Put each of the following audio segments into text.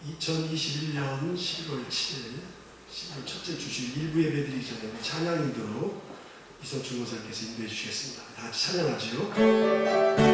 2021년 11월 7일 11월 첫째 주주 일부 예배드리기 전에 찬양 인도로 이석준 목사님께서 인도해 주시겠습니다. 다 같이 찬양하죠.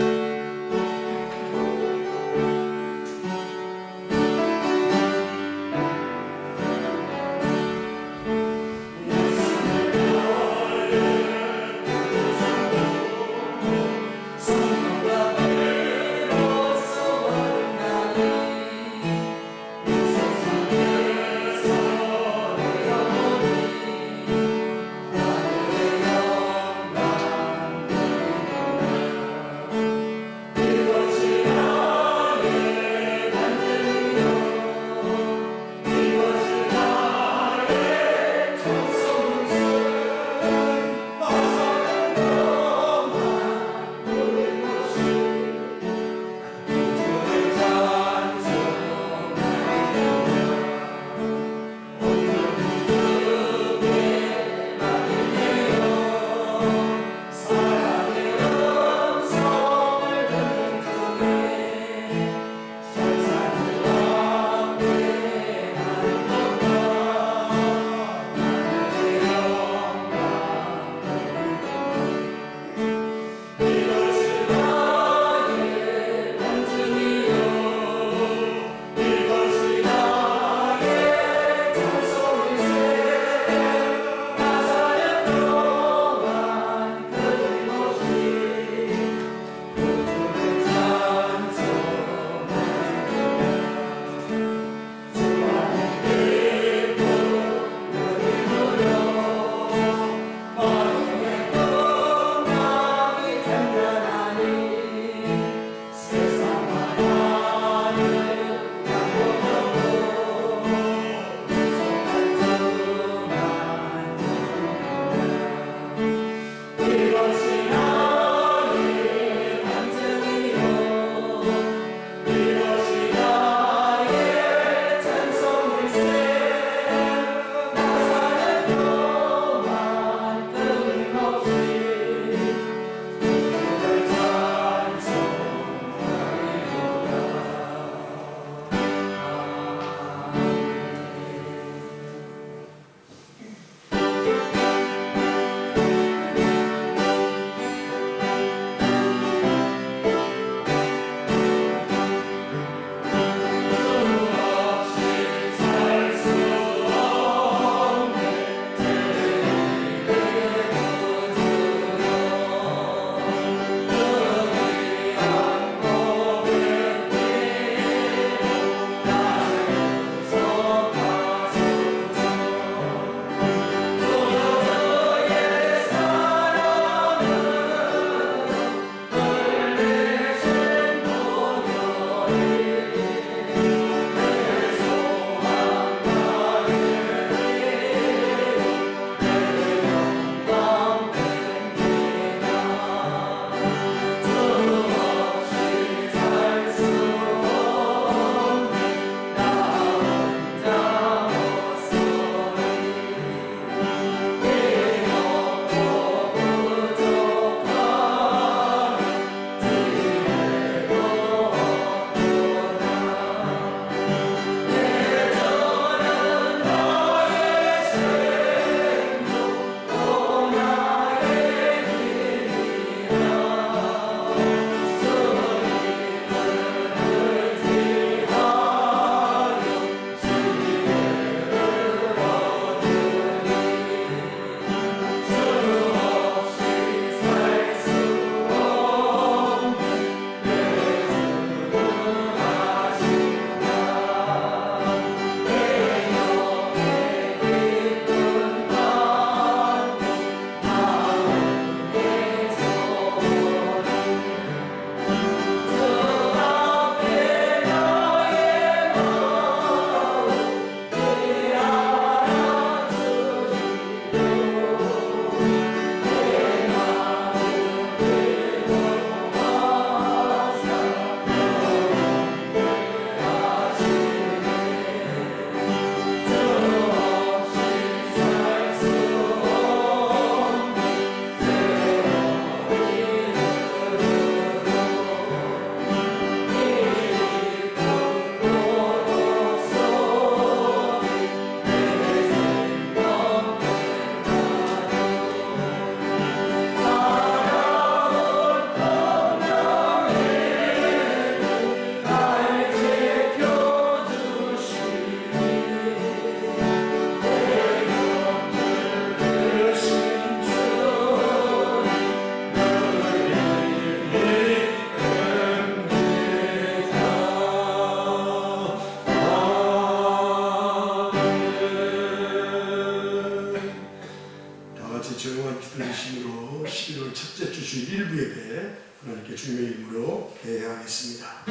주님의 이름으로 예배하겠습니다.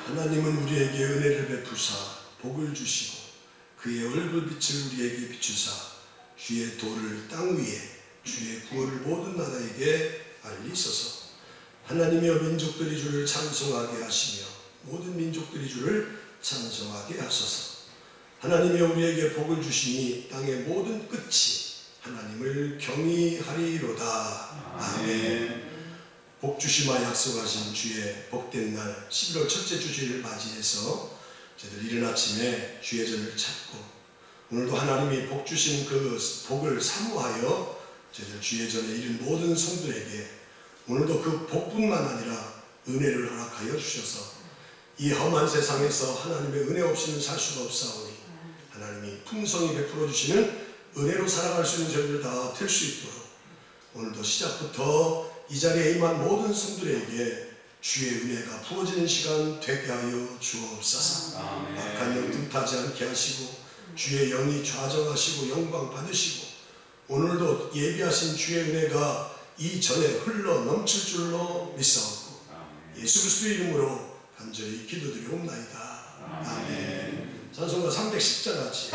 하나님은 우리에게 은혜를 베푸사 복을 주시고 그의 얼굴빛을 우리에게 비추사 주의 도를 땅 위에 주의 구원을 모든 나라에게 알리소서. 하나님이여 민족들이 주를 찬송하게 하시며 모든 민족들이 주를 찬송하게 하소서. 하나님이여 우리에게 복을 주시니 땅의 모든 끝이 하나님을 경외하리로다. 아멘. 복 주시마 약속하신 주의 복된 날 11월 첫째 주주일을 맞이해서 저희들 이른 아침에 주의 전을 찾고 오늘도 하나님이 복 주신 그 복을 사모하여 저희들 주의 전에 이른 모든 성도에게 오늘도 그 복뿐만 아니라 은혜를 허락하여 주셔서 이 험한 세상에서 하나님의 은혜 없이는 살 수가 없사오니 하나님이 풍성히 베풀어 주시는 은혜로 살아갈 수 있는 저희들 다 될 수 있도록 오늘도 시작부터 이 자리에 임한 모든 성도들에게 주의 은혜가 부어지는 시간 되게 하여 주옵소서. 악한 영 틈타지 않게 하시고 주의 영이 좌정하시고 영광 받으시고 오늘도 예비하신 주의 은혜가 이전에 흘러 넘칠 줄로 믿사옵고 예수 그리스도의 이름으로 간절히 기도드리옵나이다. 아멘. 찬송가 310장 같이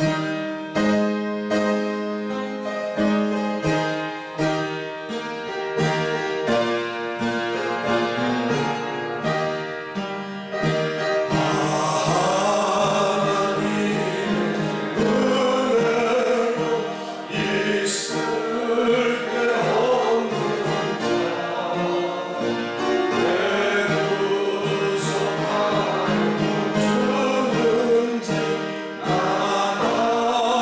주는지 나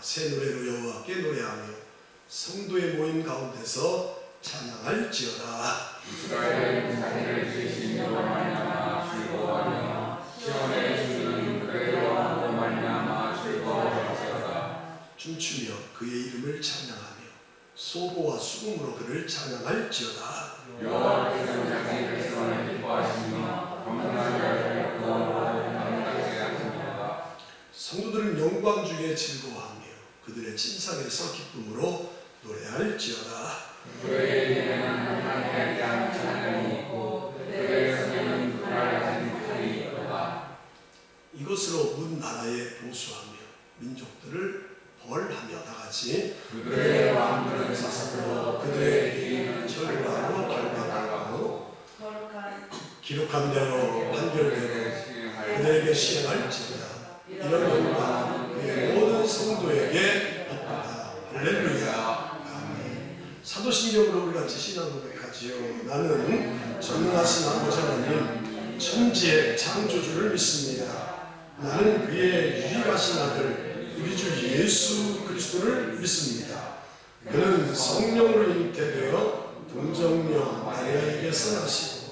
새 노래로 여호와께 노래하며 성도의 모임 가운데서 찬양할지어다. 이스라엘 자기를 지으신 여호와 말미암아 즐거워하며 시온에 주는 그의 여호와로 말미암아 즐거워할지어다. 춤추며 그의 이름을 찬양하며 소고와 수금으로 그를 찬양할지어다. 여호와께서 자기 백성을 기뻐하시며 경건한 자를 구원으로 강하게 하십니다. 성도들은 영광 중에 즐거워하며 그들의 침상에서 기쁨으로 노래할지어다. 그의 입에는 하나님에 대한 찬양이 있고 그의 손에는 누구를 가진 칼이 있도다. 이것으로 문 나라에 보수하며 민족들을 벌하며 다같이 그들의 왕들은 사슬로 그들의 귀는 절반으로 결박하고 기록한 대로 판결대로 그들에게 시행할지어다. 이런 영광은 그의 모든 성도에게 있다. 할렐루야. 아멘. 사도신경으로 우리 같이 신앙 고백하지요. 나는 전능하신 아버지 하나님 천지의 창조주를 믿습니다. 나는 그의 유일하신 아들 우리 주 예수 그리스도를 믿습니다. 그는 성령으로 잉태되어 동정녀 마리아에게서 나시고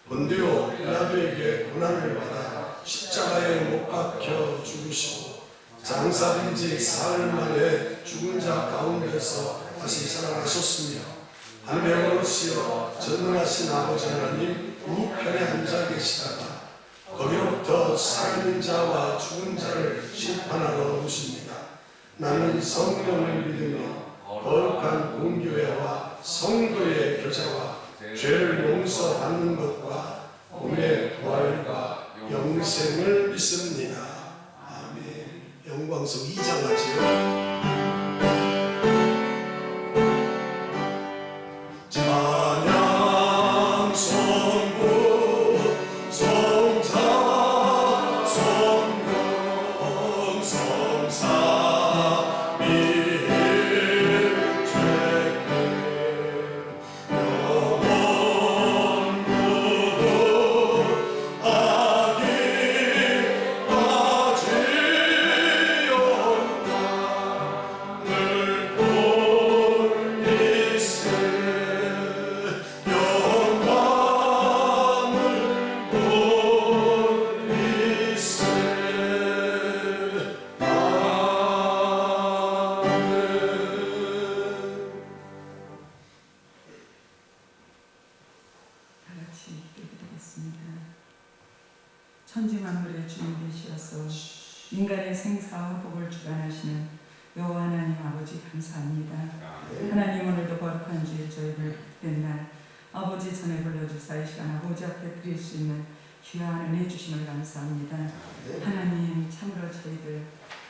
본디오 빌라도에게 고난을 받아 십자가에 못 박혀 죽으시고 장사된 지 사흘 만에 죽은 자 가운데서 다시 살아나셨으며 하늘에 오르시어 전능하신 아버지 하나님 우편에 앉아 계시다가 거기로부터 살아있는 자와 죽은 자를 심판하러 오십니다. 나는 성령을 믿으며 거룩한 공교회와 성도의 교제와 죄를 용서받는 것과 몸의 부활과 영생을 믿습니다. 아멘. 영광성 2장 하지요. 찬양 선고 성자 성령 성사 밀죄 영원 무도 악이 빠지었다 늘 돌리세 영광을 돌리세 다같이 기도드리겠습니다. 천지만물의 주인 되시어서 인간의 생사와 복을 주관하시는 여호와 하나님 아버지 감사합니다. 하나님 오늘도 거룩한 주일 저희를 된 날 아버지 전에 불러주사 이 시간 아버지 앞에 드릴 수 있는 귀한 은혜 주심을 감사합니다. 하나님 참으로 저희들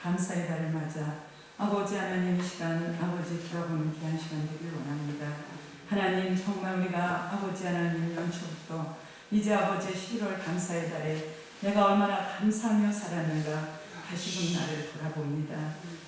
감사의 달을 맞아 아버지 하나님 이 시간 아버지 돌아보는 귀한 시간 되길 원합니다. 하나님 정말 우리가 아버지 하나님 연초부터 이제 아버지 11월 감사의 달에 내가 얼마나 감사하며 살았는가 다시금 나를 돌아봅니다.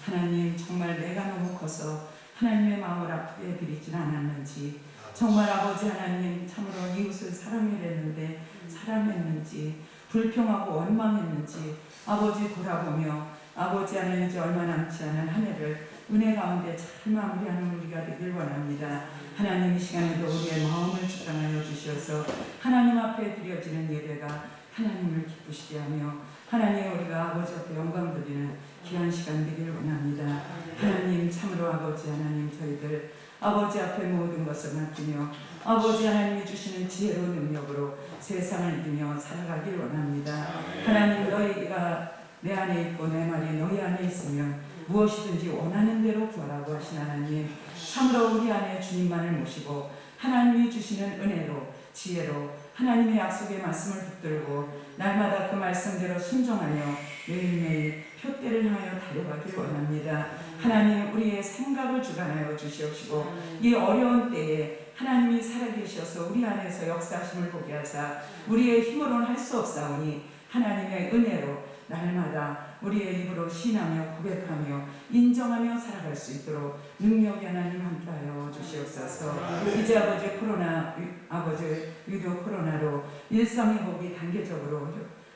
하나님 정말 내가 너무 커서 하나님의 마음을 아프게 드리진 않았는지 정말 아버지 하나님 참으로 이웃을 사랑했는데 사랑했는지 불평하고 원망했는지 아버지 돌아보며 아버지 하나님 이제 얼마 남지 않은 한 해를 은혜 가운데 잘 마무리하는 우리가 되길 원합니다. 하나님 이 시간에도 우리의 마음을 주장하여 주셔서 하나님 앞에 드려지는 예배가 하나님을 기쁘시게 하며 하나님 우리가 아버지 앞에 영광 드리는 귀한 시간 되기를 원합니다. 하나님 참으로 아버지 하나님 저희들 아버지 앞에 모든 것을 맡기며 아버지 하나님이 주시는 지혜로운 능력으로 세상을 이기며 살아가길 원합니다. 하나님 너희가 내 안에 있고 내 말이 너희 안에 있으면 무엇이든지 원하는 대로 구하라고 하신 하나님 참으로 우리 안에 주님만을 모시고 하나님이 주시는 은혜로 지혜로 하나님의 약속의 말씀을 붙들고 날마다 그 말씀대로 순종하며 매일매일 표대를 향하여 달려가길 원합니다. 하나님 우리의 생각을 주관하여 주시옵시고 이 어려운 때에 하나님이 살아계셔서 우리 안에서 역사하심을 보게 하사 우리의 힘으로는 할 수 없사오니 하나님의 은혜로 날마다 우리의 입으로 신하며 고백하며 인정하며 살아갈 수 있도록 능력이 하나님 함께하여 주시옵소서. 이제 아버지 코로나 아버지 유교 코로나로 일상회복이 단계적으로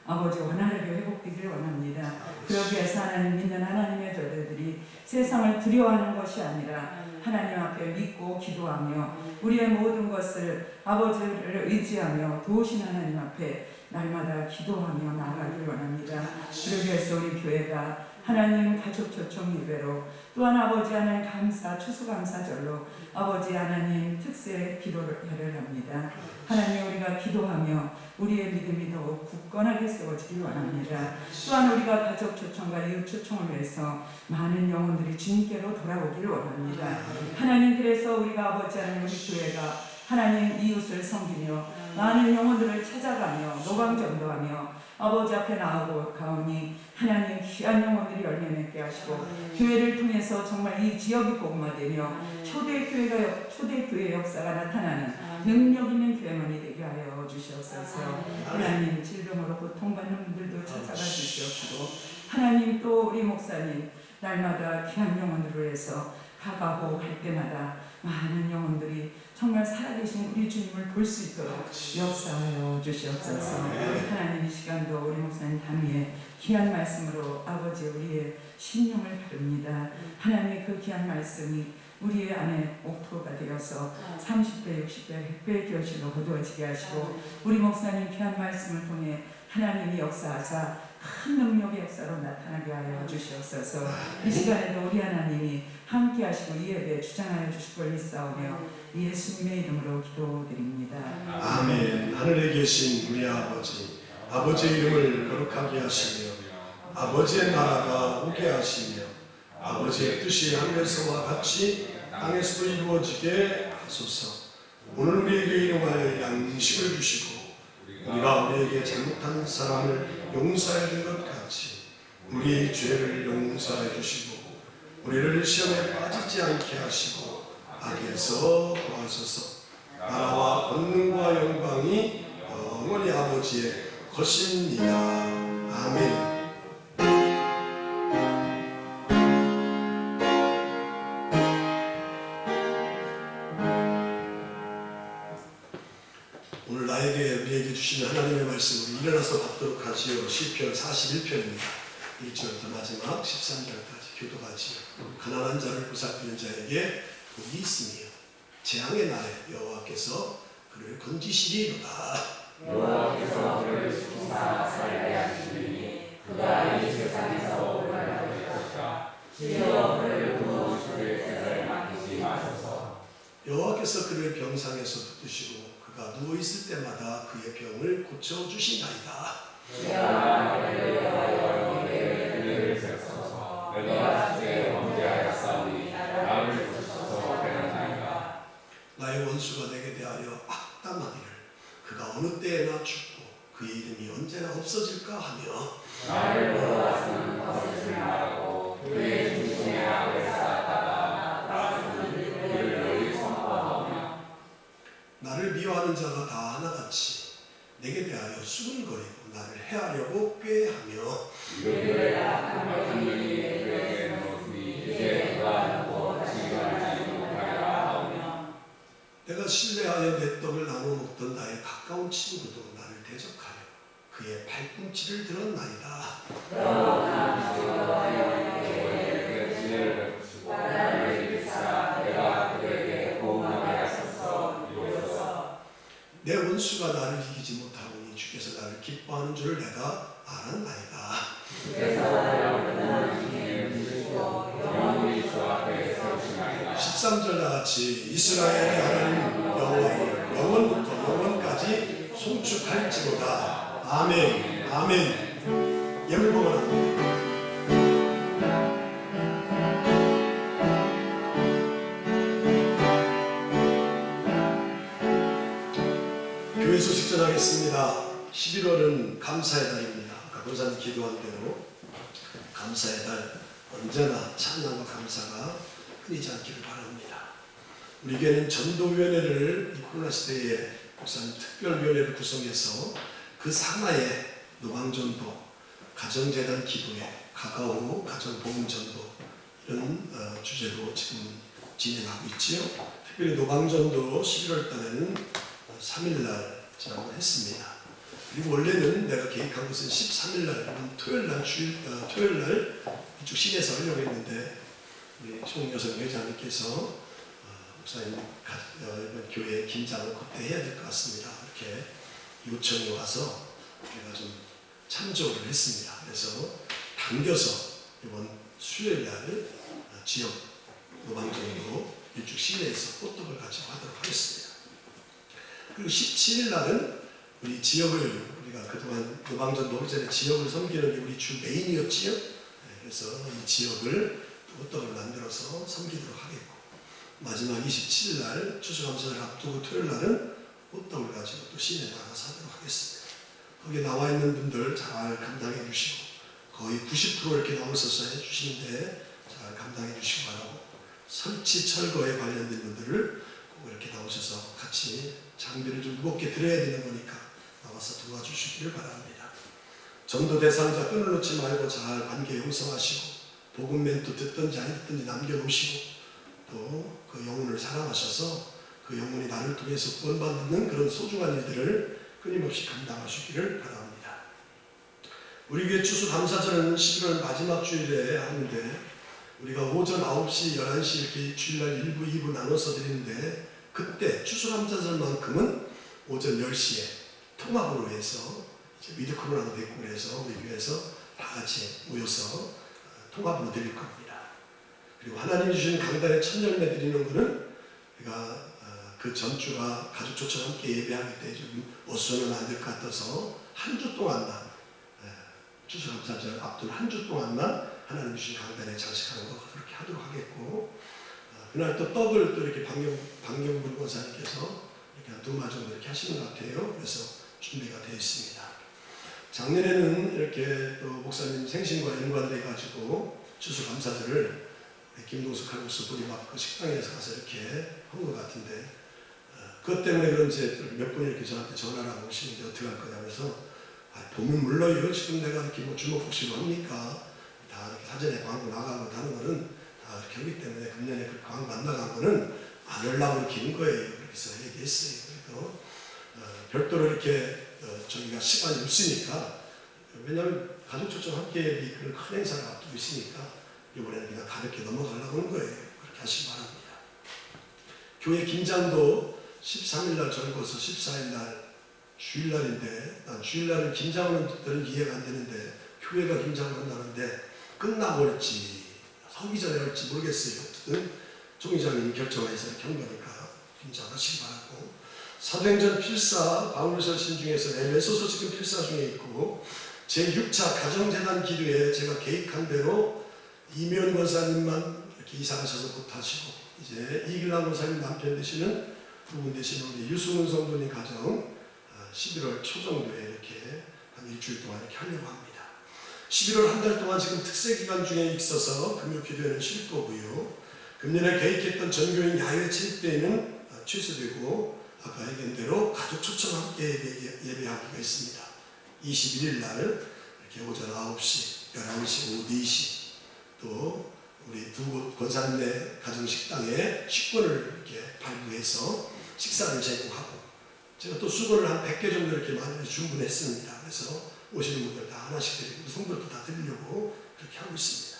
아버지 원활하게 회복되기를 원합니다. 그러기 위해서 하나님 믿는 하나님의 자녀들이 세상을 두려워하는 것이 아니라 하나님 앞에 믿고 기도하며 우리의 모든 것을 아버지를 의지하며 도우신 하나님 앞에 날마다 기도하며 나아가길 원합니다. 그러기 위해서 우리 교회가 하나님 가족 초청 예배로 또한 아버지 하나님 감사 추수감사절로 아버지 하나님 특세 기도를 합니다. 하나님 우리가 기도하며 우리의 믿음이 더욱 굳건하게 세워지길 원합니다. 또한 우리가 가족 초청과 이웃 초청을 위해서 많은 영혼들이 주님께로 돌아오기를 원합니다. 하나님 그래서 우리가 아버지 하나님 우리 교회가 하나님 이웃을 섬기며 많은 영혼들을 찾아가며 노방전도하며 아버지 앞에 나아고 가오니 하나님 귀한 영혼들이 열매 맺게 하시고 교회를 통해서 정말 이 지역이 복음화되며 초대교회 역사가 나타나는 능력 있는 교회만이 되게 하여 주시옵소서. 하나님 질병으로 고통받는 분들도 찾아가 주시옵시고 하나님 또 우리 목사님 날마다 귀한 영혼들을 위해서 가가고 갈 때마다 많은 영혼들이 정말 살아계신 우리 주님을 볼 수 있도록 역사하여 주시옵소서. 하나님 이 시간도 우리 목사님 단위에 귀한 말씀으로 아버지 우리의 심령을 바릅니다. 하나님 그 귀한 말씀이 우리의 안에 옥토가 되어서 30배, 60배, 100배의 결실로 거두어지게 하시고 우리 목사님 귀한 말씀을 통해 하나님이 역사하사 큰 능력의 역사로 나타나게 하여 주시옵소서. 이 시간에도 우리 하나님이 함께 하시고 이 예배에 주장하여 주실 걸 믿사오며 예수님의 이름으로 기도드립니다. 아멘. 하늘에 계신 우리 아버지, 아버지의 이름을 거룩하게 하시며 아버지의 나라가 오게 하시며 아버지의 뜻이 하늘에서와 같이 땅에서도 이루어지게 하소서. 오늘 우리에게 일용할 양식을 주시고 우리가 우리에게 잘못한 사람을 용서해 준 것 같이 우리의 죄를 용서해 주시고 우리를 시험에 빠지지 않게 하시고 악에서 구하소서. 나라와 권능과 영광이 영원히 아버지의 것입니다. 아멘. 오늘 우리에게 주시는 하나님의 말씀으로 일어나서 받도록 하지요. 시편 41편입니다. 1절부터 마지막 13절까지 교도하지요. 가난한 자를 보살피는 자에게 복이 있으며 재앙의 날에 여호와께서 그를 건지시리로다. 여호와께서 그를 지키사 살게 하시리니 그가 이 세상에서 오르락을 것이라. 주여 그를 부어 주를 뜻을 맡기지 마소서. 여호와께서 그를 병상에서 붙드시고 그가 누워 있을 때마다 그의 병을 고쳐 주시나이다. 내가 너를 위하여 내게 은혜를 베푸소서. 내가 주의 범죄하였사오니 나를 주소서 배하나이다. 나의 원수가 내게 대하여 악담하기를 그가 어느 때에나 죽고 그의 이름이 언제나 없어질까 하며 나를 보러와서는 거짓을 말하고 그의 중심에 악을 쌓았다가 나서는 그를 널리 선포하오며 나를 미워하는 자가 다 하나같이 내게 대하여 수군거리고 나를 해하려고 꾀하며 그의 악한 명령이 그에게 넣으니 이제 그가 누워 지휘하지 못하리라 하오며 내가 신뢰하여 내 떡을 나눠 먹던 나의 가까운 친구도 나를 대적하여 그의 발꿈치를 들었나이다. 그러나 주여 그의 지혜를 베푸시고 나를 일으키사 내가 그에게 보응하게 하소서. 이로써 내 원수가 나를 이기지 못하오니 주께서 나를 기뻐하는 줄을 내가 알았나이다. 주께서 나를 중에 부르시고 영원히 주 앞에 세우시나이다. 13절 나같이 이스라엘의 하나님 여호와를 영원부터 영원까지 송축할지로다. 아멘. 아멘. 예물 봉헌합니다. 교회 소식 전하겠습니다. 11월은 감사의 달입니다. 아까 권사님 기도한 대로 감사의 달 언제나 찬양과 감사가 끊이지 않기를 바랍니다. 우리 교회는 전도위원회를 이 코로나 시대에 목사님 특별위원회를 구성해서 그 산하에 노방전도, 가정재단 기도회, 가까우 가정복음전도 이런 주제로 지금 진행하고 있지요. 특별히 노방전도 11월 달에는 3일날 진행을 했습니다. 그리고 원래는 내가 계획한 것은 13일 날, 토요일 날 이쪽 시내에서 하려고 했는데 우리 총여성 회장님께서 목사님 이번 교회 김장을 그때 해야 될 것 같습니다. 이렇게 요청이 와서 제가 좀 참조를 했습니다. 그래서 당겨서 이번 수요일 날 지역 노방전으로 일주 시내에서 호떡을 같이 하도록 하겠습니다. 그리고 17일 날은 우리 지역을 우리가 그동안 노방전 노부전의 지역을 섬기는 게 우리 주 메인이었지요. 그래서 이 지역을 호떡을 만들어서 섬기도록 하겠고 마지막 27일 날 추수감사를 앞두고 토요일 날은 호떡을 가지고 또 시내에 나가서 하도록 하겠습니다. 거기에 나와 있는 분들 잘 감당해 주시고 거의 90% 이렇게 나오셔서 해주시는데 잘 감당해 주시기 바라고 설치 철거에 관련된 분들을 꼭 이렇게 나오셔서 같이 장비를 좀 무겁게 들어야 되는 거니까 나와서 도와주시기를 바랍니다. 전도 대상자 끊어놓지 말고 잘 관계 형성하시고 복음 멘트 듣든지 안 듣든지 남겨놓으시고 또 그 영혼을 사랑하셔서 그 영혼이 나를 통해서 구원받는 그런 소중한 일들을 끊임없이 감당하시기를 바랍니다. 우리 교회 추수감사절은 11월 마지막 주일에 하는데 우리가 오전 9시, 11시 이렇게 주일날 1부, 2부 나눠서 드리는데 그때 추수감사절만큼은 오전 10시에 통합으로 해서 이제 위드 코로나도 됐고 그래서 우리 교회에서 다 같이 모여서 통합으로 드릴 겁니다. 그리고 하나님이 주신 강단에 첫 열매 드리는 것은 우리가 그 전주가 가족 초청 함께 예배하기 때 좀 어수선은 안 될 것 같아서 한 주 동안만 추수감사절 앞둔 한 주 동안만 하나님 주신 강단에 장식하는 거 그렇게 하도록 하겠고 그날 또 떡을 또 이렇게 박영분 권사님께서 이렇게 한 2마 정도 이렇게 하시는 것 같아요. 그래서 준비가 되어 있습니다. 작년에는 이렇게 또 목사님 생신과 연관돼 가지고 추수감사절을 김동숙 칼국수 보리밥 그 식당에서 가서 이렇게 한 것 같은데 그것 때문에 그런지 몇 분이 이렇게 저한테 전화를 하고 오시는데 어떻게 할 거냐 그래서 보면 물론요 지금 내가 이렇게 뭐 주먹복식을 합니까 다 이렇게 사전에 광고 나가고 하는 거는 다 이렇게 하기 때문에 금년에 그 광고 안 나간 거는 안 하려고 이렇게 한 거예요. 그래서 얘기했어요. 그래서 별도로 이렇게 저희가 시간이 없으니까 왜냐하면 가족 초청 함께 그런 큰 행사를 앞두고 있으니까 이번에는 그냥 가볍게 넘어가려고 하는 거예요. 그렇게 하시기 바랍니다. 교회 김장도 13일 날 절거서 14일 날 주일날인데 난 주일날은 김장하는 분들은 이해가 안 되는데 교회가 김장을 한다는데 끝나고 올지 서기 전에 올지 모르겠어요. 어쨌든 총회장님이 결정해서 이렇게 한 거니까 김장하시기 바라고 사도행전 필사 바울서신 중에서 에베소서 지금 필사 중에 있고 제6차 가정재단 기도에 제가 계획한 대로 이면 권사님만 이렇게 이사 가셔서 못하시고 이제 이길남 권사님 남편 되시는 부분 되시는 우리 유승훈 성도님 가정 11월 초 정도에 이렇게 한 일주일 동안 이렇게 하려고 합니다. 11월 한 달 동안 지금 특세 기간 중에 있어서 금요기도회는 쉴 거고요. 금년에 계획했던 전교인 야외 체육대회는 취소되고 아까 얘기한 대로 가족 초청 함께 예배하기가 있습니다. 21일 날 이렇게 오전 9시, 11시, 오후 4시 또 우리 두 곳 권사님의 가정식당에 식권을 이렇게 발부해서 식사를 제공하고 제가 또 수건을 한 100개 정도 이렇게 많이 주문했습니다. 그래서 오시는 분들 다 하나씩 드리고 성도도 다 드리려고 그렇게 하고 있습니다.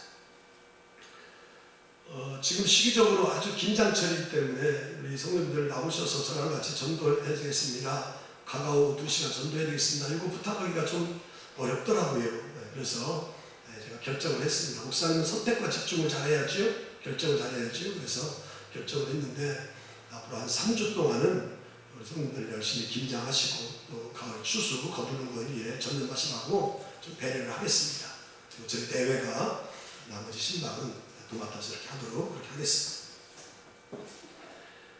지금 시기적으로 아주 긴장철이기 때문에 우리 성도님들 나오셔서 저랑 같이 전도해 주겠습니다. 가까워 2시간 전도해 드리겠습니다. 이거 부탁하기가 좀 어렵더라고요. 그래서 제가 결정을 했습니다. 목사님은 선택과 집중을 잘해야지요. 결정을 잘해야지요. 그래서 결정을 했는데 앞으로 한 3주 동안은 우리 성도들 열심히 김장하시고 또 가을 추수 거두는 거에 전념하시라고 좀 배려를 하겠습니다. 그리고 저희 대회가 나머지 신방은 도맡아서 이렇게 하도록 그렇게 하겠습니다.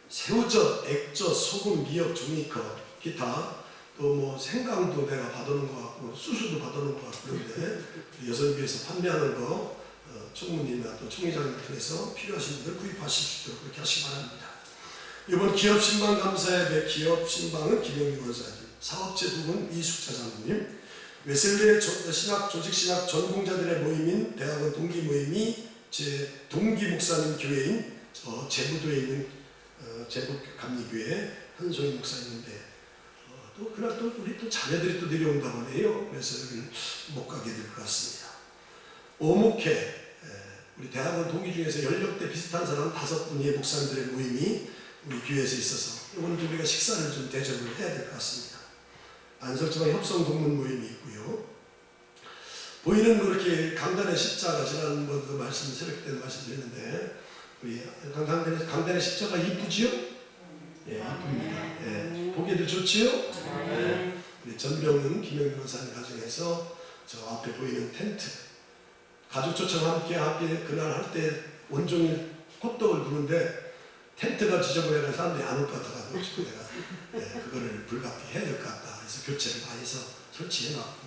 새우젓, 액젓, 소금, 미역, 종이컵, 기타 또 뭐 생강도 내가 받아놓은 것 같고 수수도 받아놓은 것 같고 그런데 여성비에서 판매하는 거 총무님이나 또 총회장님 통해서 필요하신 분들 구입하실 수 있도록 그렇게 하시기 바랍니다. 이번 기업신방 감사예배 기업신방은 김영민 원사님, 사업체 두 분 이숙자 장로님, 웨슬레 신학 조직신학 전공자들의 모임인 대학원 동기 모임이 제 동기 목사님 교회인 제부도에 있는 제부 감리교회 한소희 목사님인데 또 그날 또 우리 또 자녀들이 또 내려온다고 하네요. 그래서 여기는 못 가게 될 것 같습니다. 오목회, 우리 대학원 동기 중에서 연령대 비슷한 사람 5분의 목사님들의 모임이 우리 교회에서 있어서 오늘 좀 우리가 식사를 좀 대접을 해야 될 것 같습니다. 안설지방 협성 동문 모임이 있고요. 보이는 그렇게 강단의 십자가, 지난번도 새벽 때도 말씀드렸는데 우리 강단의 십자가 이쁘지요? 예, 이쁩니다. 예, 보기에도 좋지요? 예, 우리 전병은 김영균 원사님 가정에서 저 앞에 보이는 텐트, 가족 초청 함께 그날 할 때 온종일 호떡을 부는데 텐트가 지저분해서 사람들이 안 올 것 같아가지고 내가 그거를 불가피 해야 될 것 같다. 그래서 교체를 많이 해서 설치해놨고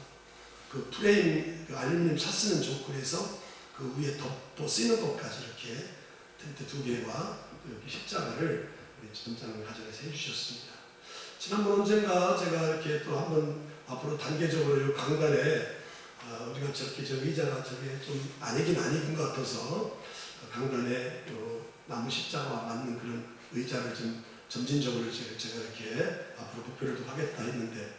그 프레임, 그 알루미늄 샷스는 좋고 해서 그 위에 덮어 쓰는 것까지 이렇게 텐트 2개와 여기 십자가를 우리 전장을 가정에서 해주셨습니다. 지난번 언젠가 제가 이렇게 또 한번 앞으로 단계적으로 이 강단에 우리가 저렇게 저 의자가 저게 좀 아니긴 것 같아서 강단에 나무 십자가와 맞는 그런 의자를 좀 점진적으로 제가 이렇게 앞으로 목표를 좀 하겠다 했는데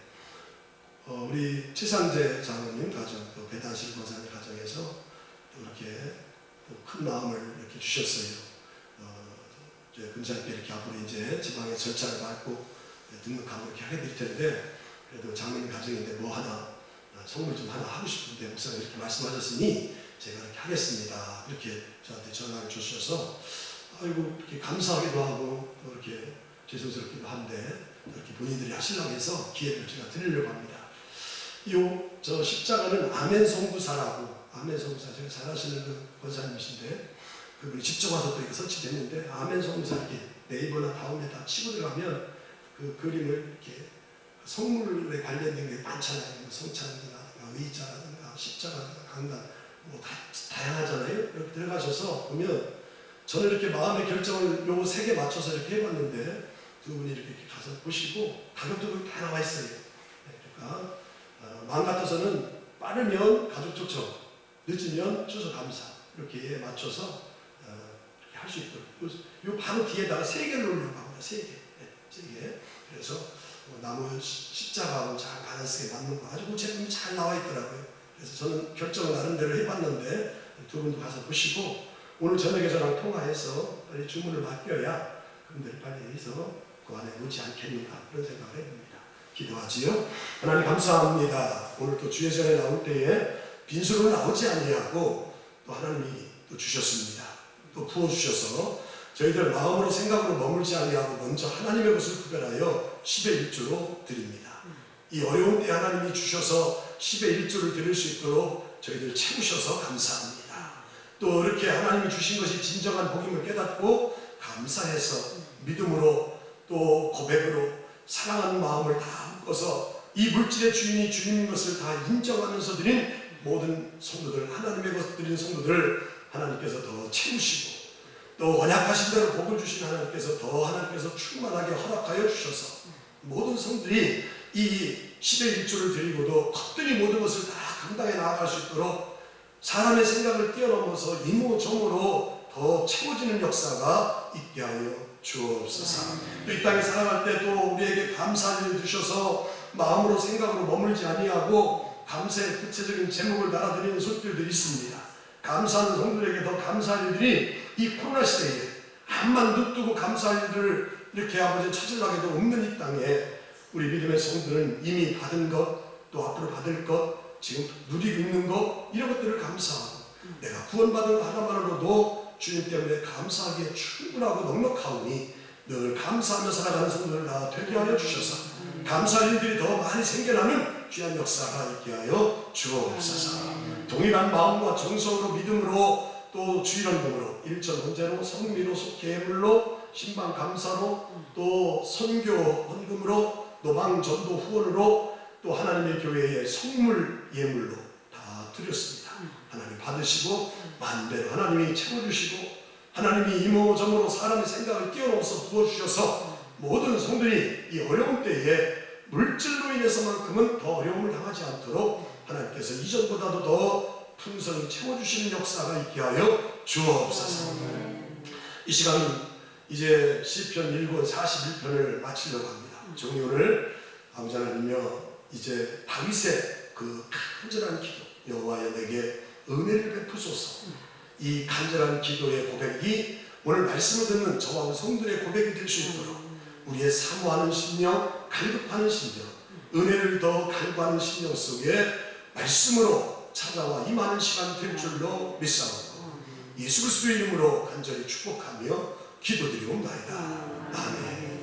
우리 치상재 장로님 가정, 또 배단실 권사님 가정에서 또 이렇게 또 큰 마음을 이렇게 주셨어요. 이제 금사님께 이렇게 앞으로 이제 지방의 절차를 밟고 등록하고 이렇게 하게 될 텐데 그래도 장로님 가정인데 뭐 하나 선물 좀 하나 하고 싶은데 목사님 이렇게 말씀하셨으니 제가 이렇게 하겠습니다. 이렇게 저한테 전화를 주셔서 아이고 이렇게 감사하기도 하고 또 이렇게 죄송스럽기도 한데 이렇게 본인들이 하시려고 해서 기회를 제가 드리려고 합니다. 저 십자가는 아멘 송구사라고, 아멘 송구사 제가 잘 아시는 그 권사님이신데 그분이 직접 와서 또 이렇게 설치됐는데 아멘 송구사 이렇게 네이버나 다음에 다 치고 들어가면 그 그림을 이렇게 성물에 관련된 게 많잖아요. 성찬이라든가 의자라든가 십자가라든가 강단 뭐 다 다양하잖아요. 이렇게 들어가셔서 보면 저는 이렇게 마음의 결정을 요 3개 맞춰서 이렇게 해봤는데 두 분이 이렇게 가서 보시고 가격도 다 나와 있어요. 그러니까 마음 같아서는 빠르면 가족 초청, 늦으면 추석 감사 이렇게 맞춰서 이렇게 할 수 있도록 요 바로 뒤에다가 3개를 놓으려고 합니다. 3개. 그래서 나무 십자가하고 잘 밸런스에 맞는 거 아주 제품이 잘 나와 있더라고요. 그래서 저는 결정을 나름대로 해봤는데 두 분도 가서 보시고 오늘 저녁에 저랑 통화해서 빨리 주문을 맡겨야 그분들이 빨리 해서 그 안에 오지 않겠는가 그런 생각을 해봅니다. 기도하지요. 하나님 감사합니다. 오늘 또 주의 전에 나올 때에 빈수로 나오지 아니하고 또 하나님이 또 주셨습니다. 또 부어주셔서 저희들 마음으로 생각으로 머물지 아니하고 먼저 하나님의 것을 구별하여 10의 1조로 드립니다. 이 어려운 때 하나님이 주셔서 10의 1조를 드릴 수 있도록 저희들 채우셔서 감사합니다. 또 이렇게 하나님이 주신 것이 진정한 복임을 깨닫고 감사해서 믿음으로 또 고백으로 사랑하는 마음을 다 묶어서 이 물질의 주인이 주님인 것을 다 인정하면서 드린 모든 성도들, 하나님의 것 드린 성도들 하나님께서 더 채우시고 또 언약하신 대로 복을 주신 하나님께서 더 하나님께서 충만하게 허락하여 주셔서 모든 성들이 이 10의 1조를 드리고도 겉들이 모든 것을 다 감당해 나아갈 수 있도록 사람의 생각을 뛰어넘어서 이모저모로 더 채워지는 역사가 있게 하여 주옵소서. 또 이 땅에 살아갈 때 또 우리에게 감사를 주셔서 마음으로 생각으로 머물지 아니하고 감사의 구체적인 제목을 달아드리는 손길들이 있습니다. 감사하는 성도들에게 더 감사할 일들이 이 코로나 시대에 한만 눈뜨고 감사할 일들을 이렇게 아버지 찾으려고 해도 없는 이 땅에 우리 믿음의 성도들은 이미 받은 것 또 앞으로 받을 것 지금 누리고 있는 것 이런 것들을 감사하고 내가 구원받은 것 하나만으로도 주님 때문에 감사하기에 충분하고 넉넉하오니 늘 감사하며 살아가는 성도들 다 되게 하여 주셔서 감사할 일들이 더 많이 생겨나는 귀한 역사가 있게 하여 주옵소서. 동일한 마음과 정성으로 믿음으로 또 주일헌금으로 일전 헌재로 성미로 속죄물로 신방 감사로 또 선교 헌금으로 노방 전도 후원으로 또 하나님의 교회의 성물 예물로 다 드렸습니다. 하나님 받으시고 만대로 하나님이 채워주시고 하나님이 이모저모로 사람의 생각을 뛰어넘어서 부어주셔서 모든 성들이 이 어려운 때에 물질로 인해서만큼은 더 어려움을 당하지 않도록 하나님께서 이전보다도 더 풍성히 채워주시는 역사가 있게 하여 주옵소서. 이 시간 이제 시편 1권 41편을 마치려고 합니다. 종이 오늘 아버지 하나님이여, 이제 다윗의 그 간절한 기도, 여호와여 내게 은혜를 베푸소서. 이 간절한 기도의 고백이 오늘 말씀을 듣는 저와 성도의 고백이 될 수 있도록 우리의 사모하는 심령, 갈급하는 심령, 은혜를 더 갈구하는 심령 속에 말씀으로 찾아와 임하는 시간 될 줄로 믿사옵고 예수 그리스도의 이름으로 간절히 축복하며 기도드리옵나이다. 아멘.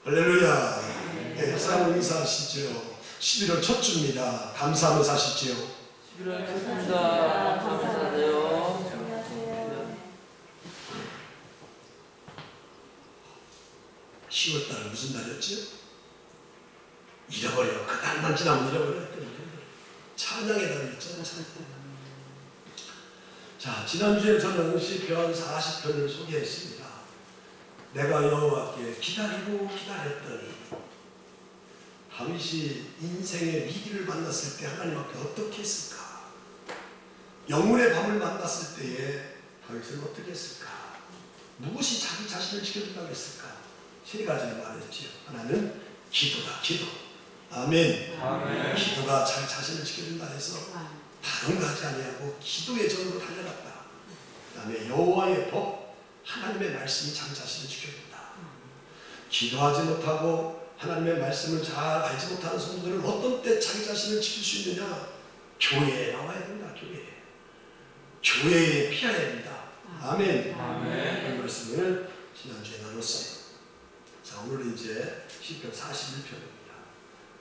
할렐루야. 네, 사랑으로 인사하시죠. 11월 첫 주입니다. 감사하면서 하시지요. 11월 첫 주입니다. 감사하세요. 10월달은 무슨 날이었지? 잃어버려. 그 날만 지나면 잃어버려. 찬양의 달이었잖아요. 자, 지난주에 저는 시편 40편을 소개했습니다. 내가 여호와께 기다리고 기다렸더니, 다윗이 인생의 위기를 만났을 때 하나님 앞에 어떻게 했을까? 영혼의 밤을 만났을 때에 다윗은 어떻게 했을까? 무엇이 자기 자신을 지켜준다고 했을까? 세 가지를 말했지요. 하나는 기도다, 기도. 아멘. 아멘. 기도가 자기 자신을 지켜준다 해서 다른 거 하지 아니하고 기도의 전으로 달려갔다. 그 다음에 여호와의 법, 하나님의 말씀이 자기 자신을 지켜준다. 기도하지 못하고 하나님의 말씀을 잘 알지 못하는 성도들은 어떤 때 자기 자신을 지킬 수 있느냐? 교회에 나와야 된다. 교회에 피해야 된다. 아멘. 아멘. 그 말씀을 지난주에 나눴어요. 자, 오늘은 이제 시편 41편입니다.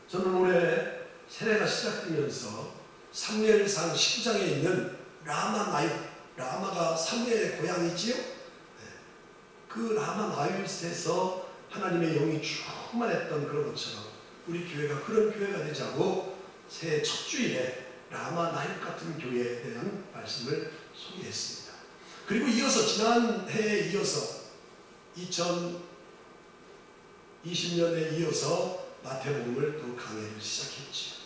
저는 올해 새해가 시작되면서 사무엘상 10장에 있는 라마 나윗, 라마가 사무엘의 고향이지요. 네. 그 라마 나윗에서 하나님의 영이 충만했던 그런 것처럼 우리 교회가 그런 교회가 되자고 새해 첫 주일에 라마 나윗 같은 교회에 대한 말씀을 소개했습니다. 그리고 이어서 지난 해에 이어서 2020년에 이어서 마태복음을 또 강해를 시작했죠.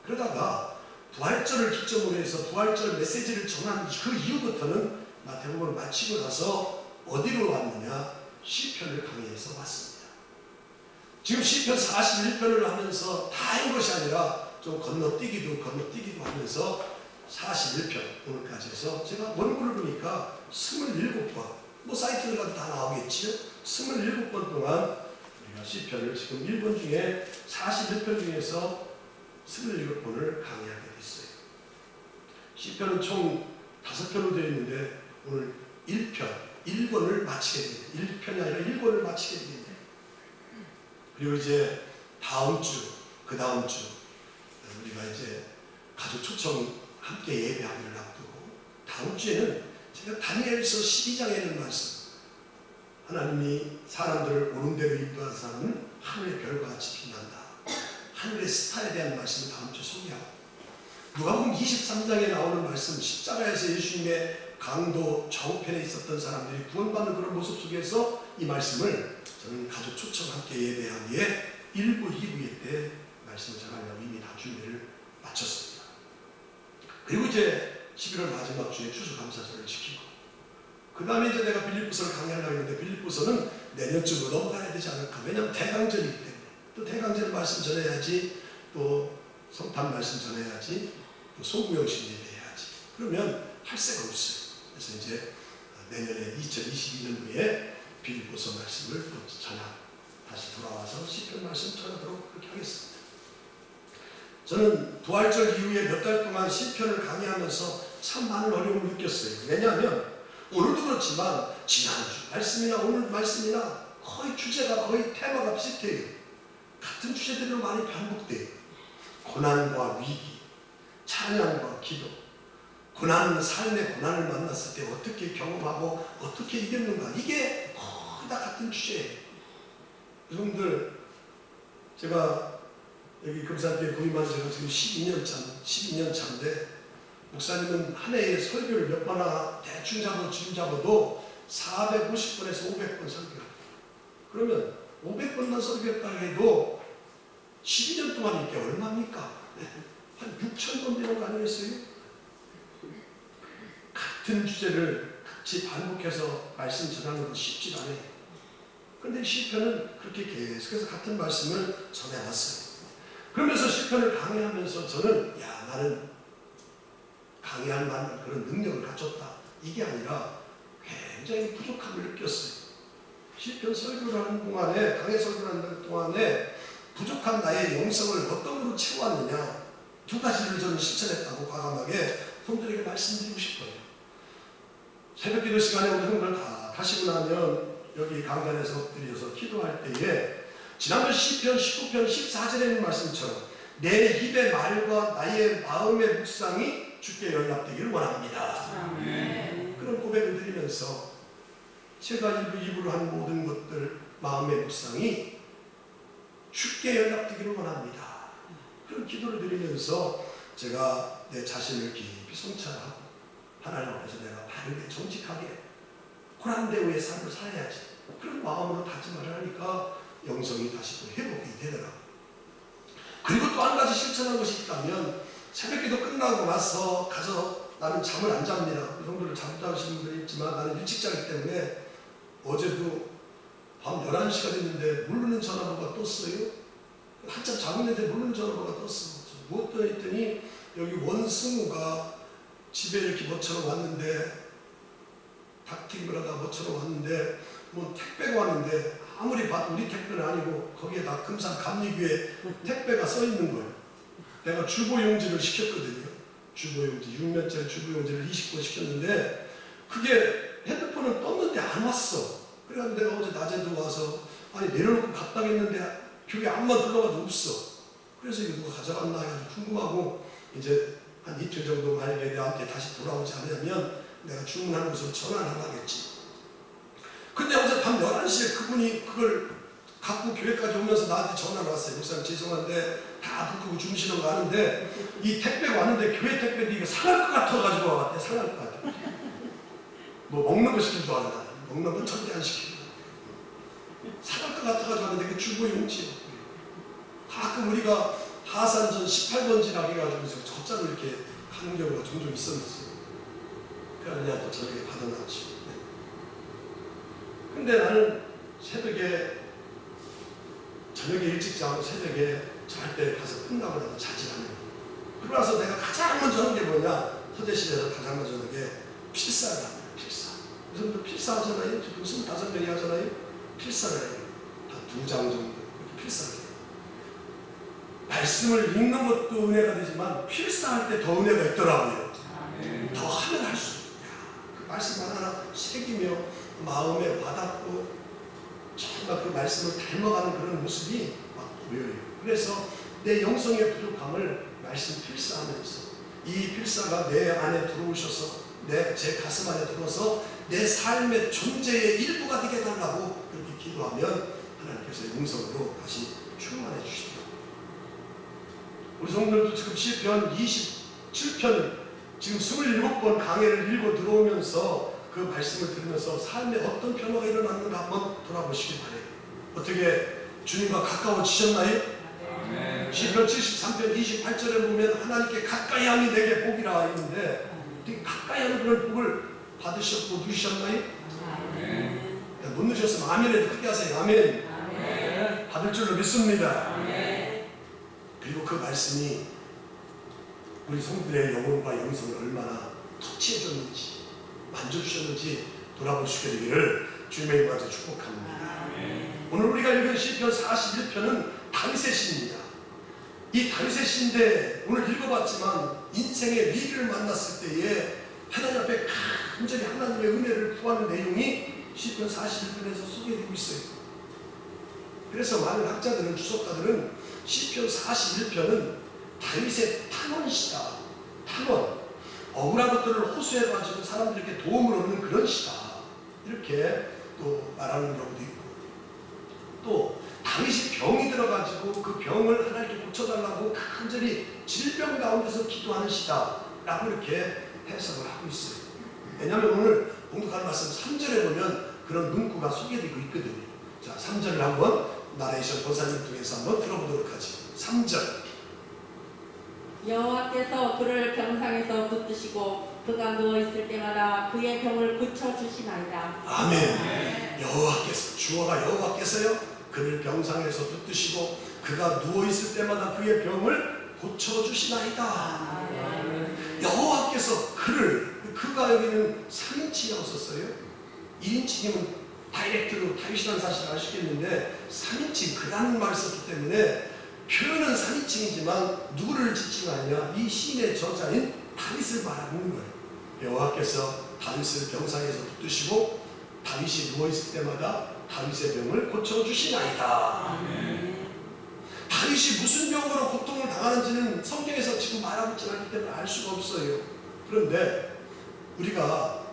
그러다가 부활절을 기점으로 해서 부활절 메시지를 전한 그 이후부터는 마태복음을 마치고 나서 어디로 왔느냐? 시편을 강해해서 왔습니다. 지금 시편 41편을 하면서 다 한 것이 아니라 좀 건너뛰기도 하면서 41편 오늘까지 해서 제가 원고를 보니까 27번, 뭐 사이트에 가도 다 나오겠지요. 27번 동안 우리가 시편을 지금 1번 중에 41편 중에서 27번을 강의하게 됐어요. 시편은 총 5편으로 되어 있는데 오늘 1번을 마치게 됩니다. 1편이 아니라 1권을 마치게 됩니다. 그리고 이제 다음 주, 그 다음 주 우리가 이제 가족 초청 함께 예배하기를 앞두고 다음 주에는 제가 다니엘서 12장에 있는 말씀, 하나님이 사람들을 옳은 대로 인도하는 하늘의 별과 같이 빛난다. 하늘의 스타에 대한 말씀을 다음 주에 소개하고, 누가복음 23장에 나오는 말씀, 십자가에서 예수님의 강도 좌우편에 있었던 사람들이 구원받는 그런 모습 속에서 이 말씀을 저는 가족 초청 함께 예배하기에 1부, 2부일 때 말씀을 전하려고 이미 다 준비를 마쳤습니다. 그리고 이제 11월 마지막 주에 추수감사절을 지키고, 그 다음에 이제 내가 빌립보서를 강의하려고 했는데 빌립보서는 내년쯤으로 넘어가야 되지 않을까. 왜냐하면 대강절이기 때문에. 또 대강절 말씀 전해야지, 또 성탄 말씀 전해야지, 또 소구영신 예배해야지. 그러면 할 새가 없어요. 그래서 이제 내년에 2022년도에 빌립보서 말씀을 또 다시 돌아와서 시편 말씀 전하도록 그렇게 하겠습니다. 저는 부활절 이후에 몇 달 동안 시편을 강의하면서 참 많은 어려움을 느꼈어요. 왜냐하면 오늘도 그렇지만 지난주 말씀이나 오늘 말씀이나 거의 주제가 거의 테마가 비슷해요. 같은 주제들로 많이 반복돼요. 고난과 위기, 찬양과 기도, 삶의 고난을 만났을 때 어떻게 경험하고 어떻게 이겼는가, 이게 거의 다 같은 주제예요. 여러분들, 제가 여기 금산교회 구임한 지가 지금 12년 차인데, 목사님은 한 해에 설교를 몇 번이나 대충 잡아도 450번에서 500번 설교. 그러면 500번만 설교했다 해도 12년 동안 이게 얼마입니까? 한 6,000번 되는 거 아니겠어요? 같은 주제를 같이 반복해서 말씀 전하는 건 쉽지 않아요. 그런데 시편은 그렇게 계속해서 같은 말씀을 전해왔어요. 그러면서 시편을 강의하면서 저는 야 나는 강의할 만한 그런 능력을 갖췄다 이게 아니라 굉장히 부족함을 느꼈어요. 시편 설교를 하는 동안에 강의 설교를 하는 동안에 부족한 나의 영성을 어떤 으로 채웠느냐 두 가지를 저는 실천했다고 과감하게 성도들에게 말씀드리고 싶어요. 새벽기도 시간에 우리 성도들 다 가시고 나면 여기 강단에서 엎드려서 기도할 때에 지난번 시편 19편 14절에 있는 말씀처럼 내 입의 말과 나의 마음의 묵상이 주께 연락되기를 원합니다. 아멘. 그런 고백을 드리면서 제가 입으로 한 모든 것들 마음의 묵상이 주께 연락되기를 원합니다. 그런 기도를 드리면서 제가 내 자신을 깊이 성찰하고 하나님 앞에서 내가 바르게 정직하게 고난대우의 삶을 살아야지 그런 마음으로 다짐을 하니까 영성이 다시 또 회복이 되더라고요. 그리고 또 한 가지 실천한 것이 있다면 새벽기도 끝나고 나서 가서 나는 잠을 안 잡니다. 성도를 잠 자시는 분들이 있지만 나는 일찍 자기 때문에 어제도 밤 11시가 됐는데 모르는 전화번호가 떴어요. 한참 자고 있는데 모르는 전화번호가 떴어. 무엇도 했더니 여기 원승우가 집에 이렇게 뭐처럼 왔는데 닭튀김을 하다 뭐처럼 왔는데 뭐 택배가 왔는데 아무리 봐도 우리 택배는 아니고 거기에다 금산 감리교회 택배가 써 있는 거예요. 내가 주보용지를 시켰거든요. 주보용지 6년짜리 주보용지를 20권 시켰는데 그게 핸드폰은 떴는데 안 왔어. 그래가지고 내가 어제 낮에도 와서 아니 내려놓고 갔다 했는데 교회 앞만 둘러가도 없어. 그래서 이거 누가 가져갔나 해서 궁금하고 이제 한 이틀 정도 만약에 내한테 다시 돌아오지 않으면 내가 주문하는 곳으로 전화를 하겠지. 근데 어제 밤 11시에 그분이 그걸 갖고 교회까지 오면서 나한테 전화를 왔어요. 목사님 죄송한데 다 부끄고 주무시는 거 아는데 이 택배가 왔는데 교회 택배인데 이거 상할 것 같아가지고 왔대. 상할 것 같아. 뭐 먹는 거 시킬 줄 알아. 나는. 먹는 건 절대 안 시키고 상할 것 같아가지고 왔는데 그 주보용지요. 가끔 우리가 하산전 18번지라고 해가지고 젖자로 이렇게 하는 경우가 종종 있었어요. 그래야 그냥 또 저녁에 받아놨지. 근데 나는 새벽에 저녁에 일찍 자고 새벽에 잘 때 가서 끝나고 나서 자지 않아요. 그러고 나서 내가 가장 먼저 하는 게 뭐냐, 서재실에서 가장 먼저 하는 게 필사를 합니다. 필사. 무슨 또 필사하잖아요. 지금 25명이 하잖아요. 필사를 해요. 한 2장 정도 이렇게 필사를 해요. 말씀을 읽는 것도 은혜가 되지만 필사할 때 더 은혜가 있더라고요. 더 하면 할수록 그 말씀 하나하나 새기며 마음에 와닿고 정말 그 말씀을 닮아가는 그런 모습이 막 보여요. 그래서 내 영성의 부족함을 말씀 필사하면서 이 필사가 내 안에 들어오셔서 제 가슴 안에 들어서 내 삶의 존재의 일부가 되게 해달라고 그렇게 기도하면 하나님께서 영성으로 다시 충만해 주시더라고요. 우리 성도들도 지금 시편 27편을 지금 27번 강해를 읽고 들어오면서 그 말씀을 들으면서 삶에 어떤 변화가 일어났는가 한번 돌아보시기 바래요. 어떻게 주님과 가까워지셨나요? 아멘. 시편 73편 28절에 보면 하나님께 가까이 함이 내게 복이라 했는데 어떻게 가까이 하는 그런 복을 받으셨고 누리셨나요? 아멘. 못 누셨으면 아멘에도 크게 하세요. 아멘. 아멘. 받을 줄로 믿습니다. 아멘. 그리고 그 말씀이 우리 성도들의 영혼과 영성을 얼마나 터치해줬는지 만져주셨는지 돌아볼 수 있게 되기를 주님의 이름으로 축복합니다. 아멘. 오늘 우리가 읽은 시편 41편은 다윗의 시입니다. 이 다윗의 시인데 오늘 읽어봤지만 인생의 위기를 만났을 때에 하나님 앞에 간절히 하나님의 은혜를 구하는 내용이 시편 41편에서 소개되고 있어요. 그래서 많은 학자들은 주석가들은 시편 41편은 다윗의 탄원시다. 탄원. 억울한 것들을 호소해가지고 사람들에게 도움을 얻는 그런 시다. 이렇게 또 말하는 경우도 있고 또 다윗이 병이 들어가지고 그 병을 하나님께 고쳐달라고 간절히 질병 가운데서 기도하는 시다 라고 이렇게 해석을 하고 있어요. 왜냐하면 오늘 공독하는 말씀 3절에 보면 그런 문구가 소개되고 있거든요. 자, 3절을 한번 나레이션 권사님 통해서 한번 들어보도록 하죠. 3절. 여호와께서 그를 병상에서 붙드시고 그가 누워있을 때마다 그의 병을 고쳐주시나이다. 아멘. 여호와께서, 주어가 여호와께서요 그를 병상에서 붙드시고 그가 누워있을 때마다 그의 병을 고쳐주시나이다. 여호와께서 그가 여기는 3인칭이라고 썼어요. 1인칭이면 다이렉트로 다윗이라는 사실을 알 수 있겠는데 3인칭 그라는 말을 썼기 때문에 표현은 3인칭이지만 누구를 지칭 아니냐, 이 시인의 저자인 다윗을 말하는 거예요. 여호와께서 다윗을 병상에서 붙드시고 다윗이 누워있을 때마다 다윗의 병을 고쳐주시나이다. 다윗이 무슨 병으로 고통을 당하는지는 성경에서 지금 말하고 있지 않기 때문에 알 수가 없어요. 그런데 우리가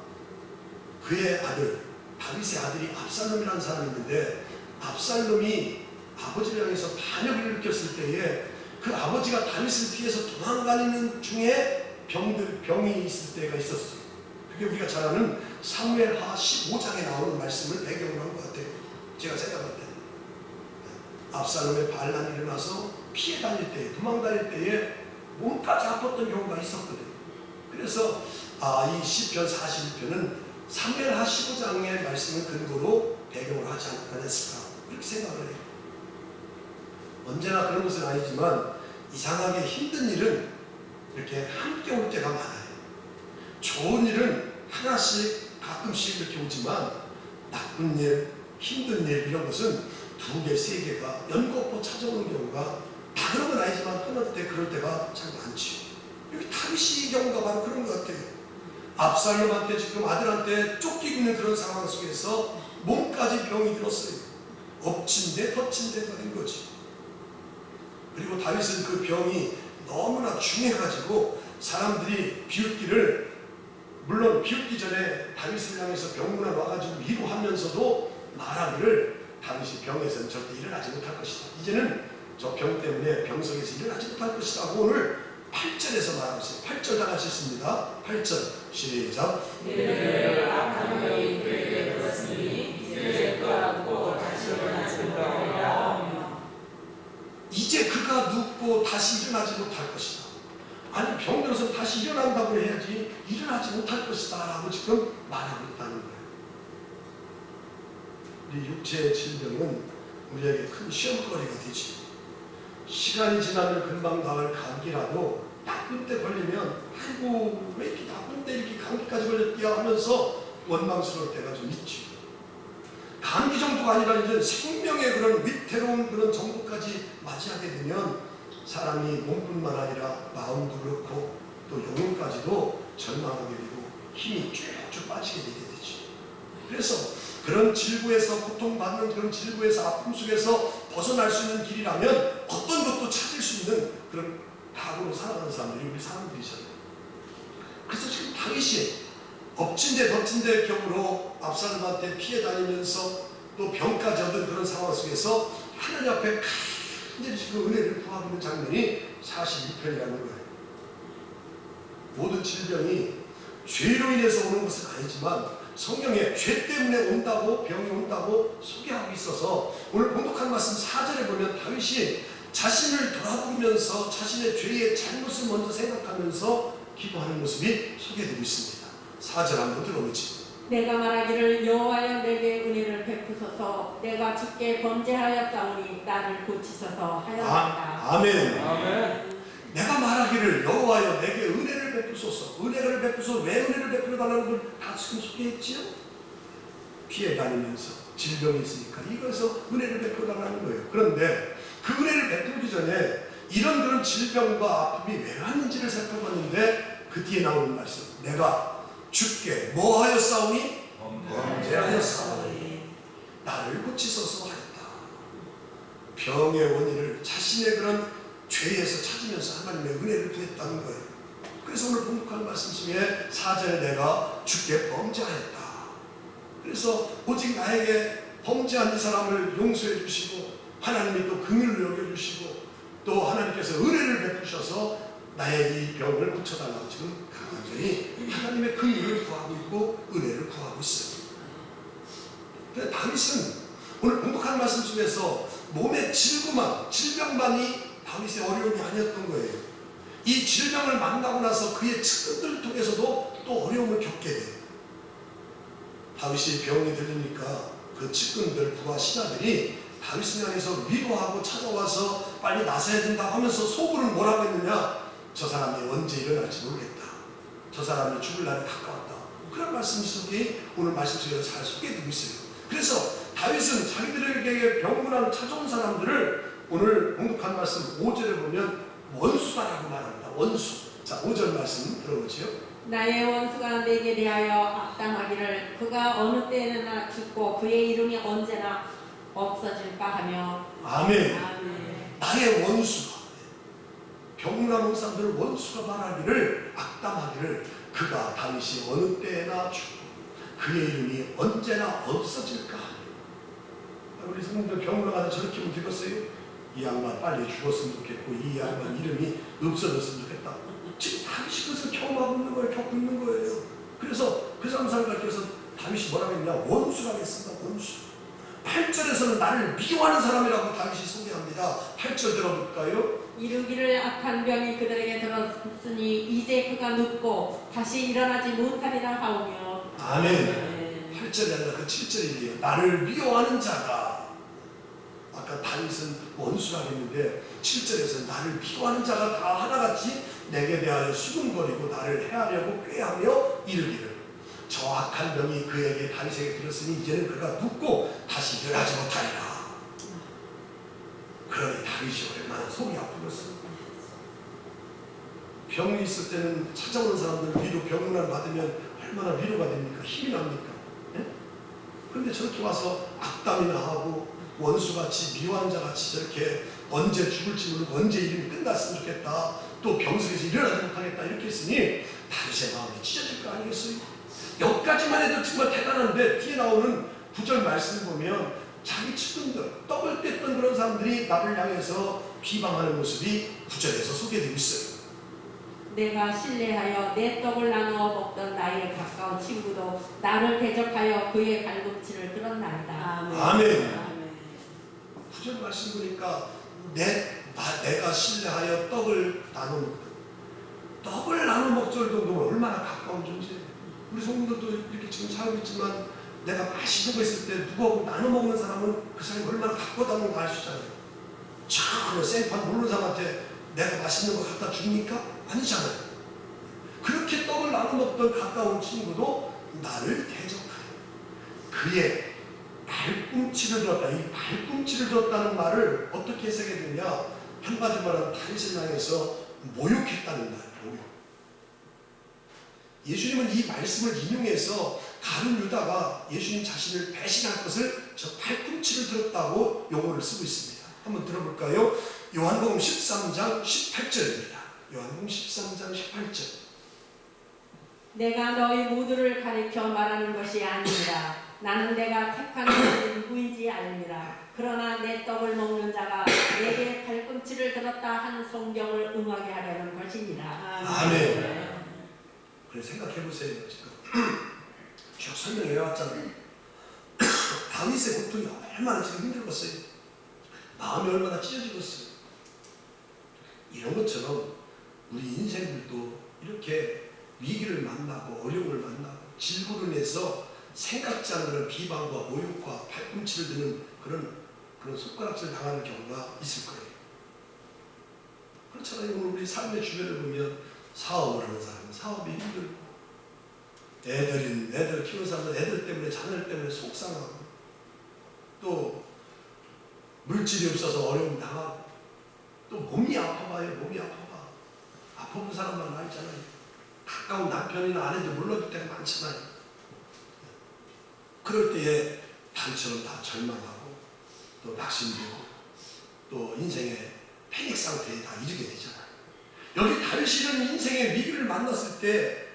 그의 아들, 다윗의 아들이 압살롬이라는 사람이 있는데, 압살롬이 아버지를 향해서 반역을 일으켰을 때에 그 아버지가 다윗을 피해서 도망다니는 중에 병이 있을 때가 있었어요. 그게 우리가 잘 아는 사무엘하 15장에 나오는 말씀을 배경으로 한 것 같아요. 제가 생각할 때 압살롬의 반란이 일어나서 피해 다닐 때, 도망 다닐 때에 몸까지 아팠던 경우가 있었거든요. 그래서 이 시편 41편은 사무엘하 15장의 말씀을 근거로 배경으로 하지 않았을까, 그렇게 생각을 해요. 언제나 그런 것은 아니지만 이상하게 힘든 일은 이렇게 함께 올 때가 많아요. 좋은 일은 하나씩 가끔씩 이렇게 오지만 나쁜 일, 힘든 일 이런 것은 2개, 3개가 연거푸 찾아오는 경우가, 다 그런 건 아니지만 어느 때 그럴 때가 참 많지요. 여기 다윗의 경우가 바로 그런 것 같아요. 압살롬한테 지금 아들한테 쫓기고 있는 그런 상황 속에서 몸까지 병이 들었어요. 엎친 데 덮친 데가 된 거지. 그리고 다윗은 그 병이 너무나 중해가지고 사람들이 비웃기를, 물론 비웃기 전에 다윗을 향해서 병문안 와가지고 위로하면서도 말하기를 다윗이 병에서는 절대 일어나지 못할 것이다. 이제는 저 병 때문에 병석에서 일어나지 못할 것이다 하고 오늘 8절에서 말하고 있어요. 8절 다 같이 읽습니다. 8절 시작. 이를 악한 영이 그에게 들었으니 이제 그가 눕고 다시 일어나지 못하리라. 이제 그가 눕고 다시 일어나지 못할 것이다. 아니 병들어서 다시 일어난다고 해야지 일어나지 못할 것이다 라고 지금 말하고 있다는 거예요. 우리 육체의 질병은 우리에게 큰 시험거리가 되지. 시간이 지나면 금방 나을 감기라도 나쁜 때 걸리면 아이고 왜 이렇게 나쁜 때 이렇게 감기까지 걸렸냐 하면서 원망스러울 때가 좀 있지. 감기 정도가 아니라 이제 생명의 그런 위태로운 그런 정도까지 맞이하게 되면 사람이 몸뿐만 아니라 마음도 그렇고 또 영혼까지도 절망하게 되고 힘이 쭉쭉 빠지게 되게 되지. 그래서 그런 질고에서 고통받는 그런 질고에서 아픔 속에서 벗어날 수 있는 길이라면 어떤 것도 찾을 수 있는 그런 각오로 살아가는 사람들이 우리 사람들이잖아요. 그래서 지금 다윗이 엎친 데 덮친 데 격으로 압살롬한테 피해 다니면서 또 병까지 얻은 그런 상황 속에서 하나님 앞에 간절히 지금 은혜를 구하고 있는 장면이 42편이라는 거예요. 모든 질병이 죄로 인해서 오는 것은 아니지만 성경에 죄 때문에 온다고, 병이 온다고 소개하고 있어서 오늘 본독한 말씀 4절에 보면 다윗이 자신을 돌아보면서 자신의 죄의 잘못을 먼저 생각하면서 기도하는 모습이 소개되고 있습니다. 4절 한번 들어보지. 내가 말하기를 여호와여 내게 은혜를 베푸소서. 내가 주께 범죄하였사오니 나를 고치소서 하였다. 아멘. 아멘. 내가 말하기를 여호와여 내게 은혜를 베푸소서. 은혜를 베푸소. 왜 은혜를 베풀어 달라는 걸 다 지금 소개했지요? 피해 다니면서 질병이 있으니까 이거에서 은혜를 베풀어 달라는 거예요. 그런데 그 은혜를 베풀기 전에 이런 그런 질병과 아픔이 왜 왔는지를 살펴봤는데 그 뒤에 나오는 말씀, 내가 주께 뭐 하였사오니? 범죄하였사오니 나를 고치소서 하였다. 병의 원인을 자신의 그런 죄에서 찾으면서 하나님의 은혜를 구했다는 거예요. 그래서 오늘 본독한 말씀 중에 4절에 내가 주께 범죄하였다. 그래서 오직 나에게 범죄한 이 사람을 용서해 주시고 하나님이 또 긍휼을 여겨주시고 또 하나님께서 은혜를 베푸셔서 나의 이 병을 고쳐달라고 지금 간절히 하나님의 긍휼을 구하고 있고 은혜를 구하고 있어요. 그래서 다윗은 오늘 본독한 말씀 속에서 몸의 질병만이 다윗의 어려움이 아니었던 거예요. 이 질병을 만나고 나서 그의 측근들을 통해서도 또 어려움을 겪게 돼요. 다윗이 병이 들리니까 그 측근들 부하 신하들이 다윗을 향해서 위로하고 찾아와서 빨리 나서야 된다 하면서 속으로는 뭐라고 했느냐? 저 사람이 언제 일어날지 모르겠다. 저 사람이 죽을 날이 가까웠다. 그런 말씀 속에 오늘 말씀 속에 잘 소개되고 있어요. 그래서 다윗은 자기들에게 병문안 찾아온 사람들을 오늘 공독한 말씀 5절에 보면 원수다라고 말합니다. 원수. 자, 5절 말씀 들어보지요. 나의 원수가 내게 대하여 악담하기를 그가 어느 때나 죽고 그의 이름이 언제나 없어질까 하며. 아멘. 아멘. 나의 원수가, 병문안 온 사람들을 원수가 말하기를, 악담하기를 그가 다윗이 어느 때나 죽고 그의 이름이 언제나 없어질까 하며. 우리 성도들 병문안 가서 저렇게 못 읽었어요? 이 양반 빨리 죽었으면 좋겠고 이 양반 이름이 없어졌으면 좋겠다. 지금 다윗이 그것을 경험하고 있는 거예요. 겪고 있는 거예요. 그래서 그 사람을 가르쳐서 다윗이 뭐라고 했냐? 원수라고 했습니다. 원수. 8절에서는 나를 미워하는 사람이라고 다윗이 소개합니다. 8절 들어볼까요? 이르기를 악한 병이 그들에게 들었으니 이제 그가 눕고 다시 일어나지 못하리라 하오며. 아멘. 8절이 아니라 그 7절이에요. 나를 미워하는 자가, 아까 다윗은 원수라고 했는데 7절에서 나를 미워하는 자가 다 하나같이 내게 대하여 수군거리고 나를 해하려고 꾀하며 이르기를 저 악한 병이 그에게 다윗에게 들었으니 이제는 그가 눕고 다시 일어나지 못하리라. 그러니 다윗이 얼마나 속이 아프겠어요. 병이 있을 때는 찾아오는 사람들 위로 병문안 받으면 얼마나 위로가 됩니까? 힘이 납니까? 예? 그런데 저렇게 와서 악담이나 하고 원수같이 미워한 자같이 저렇게 언제 죽을지 모르고 언제 이름이 끝났으면 좋겠다, 또 병석에서 일어나지 못하겠다 이렇게 했으니 다윗의 마음이 찢어질 거 아니겠어요? 여기까지만 해도 정말 대단한데 뒤에 나오는 9절 말씀을 보면 자기 측근들, 떡을 뗐던 그런 사람들이 나를 향해서 비방하는 모습이 9절에서 소개되고 있어요. 내가 신뢰하여 내 떡을 나누어 먹던 나의 가까운 친구도 나를 대적하여 그의 발꿈치를 들었나이다. 아멘. 9절 말씀 보니까 내가 신뢰하여 떡을 나눠 먹던, 떡을 나눠 먹을 정도면 얼마나 가까운 존재예요. 우리 성도들도 이렇게 지금 살고 있지만 내가 맛있는 거 있을 때 누구하고 나눠 먹는 사람은 그 사람이 얼마나 가까웠다는 걸 알 수 있잖아요. 전혀 생판 모르는 사람한테 내가 맛있는 거 갖다 줍니까? 아니잖아요. 그렇게 떡을 나눠 먹던 가까운 친구도 나를 대적하여 그의 발꿈치를 들었다. 이 발꿈치를 들었다는 말을 어떻게 해석해야 되냐? 한마디로 말하면 다윗을 향해서 모욕했다는 말. 모욕. 예수님은 이 말씀을 인용해서 가룟 유다가 예수님 자신을 배신할 것을 저 발꿈치를 들었다고 용어를 쓰고 있습니다. 한번 들어볼까요? 요한복음 13장 18절입니다. 요한복음 13장 18절. 내가 너희 모두를 가리켜 말하는 것이 아니라 나는 내가 택한 자들이 누구인지 알미라. 그러나 내 떡을 먹는 자가 내게 발꿈치를 들었다 하는 성경을 응하게 하려는 것이니라. 아멘. 그래 생각해보세요. 지금 쭉 설명해왔잖아요. 다윗의 고통이 얼마나 지금 힘들었어요. 마음이 얼마나 찢어지겠어요. 이런 것처럼 우리 인생들도 이렇게 위기를 만나고 어려움을 만나고 질고를 내서 생각지 않은 그런 비방과 모욕과 팔꿈치를 드는 그런 손가락질 당하는 경우가 있을 거예요. 그렇잖아요. 오늘 우리 삶의 주변을 보면 사업을 하는 사람은 사업이 힘들고, 애들 키우는 사람은 애들 때문에, 자녀들 때문에 속상하고, 또 물질이 없어서 어려움 당하고, 또 몸이 아파봐요. 몸이 아파봐. 아파본 사람만 알잖아요. 가까운 남편이나 아내도 몰라줄 때가 많잖아요. 그럴 때에 다윗처럼 다 절망하고 또 낙심되고 또 인생의 패닉 상태에 다 이르게 되잖아요. 여기 다윗이 이런 인생의 위기를 만났을 때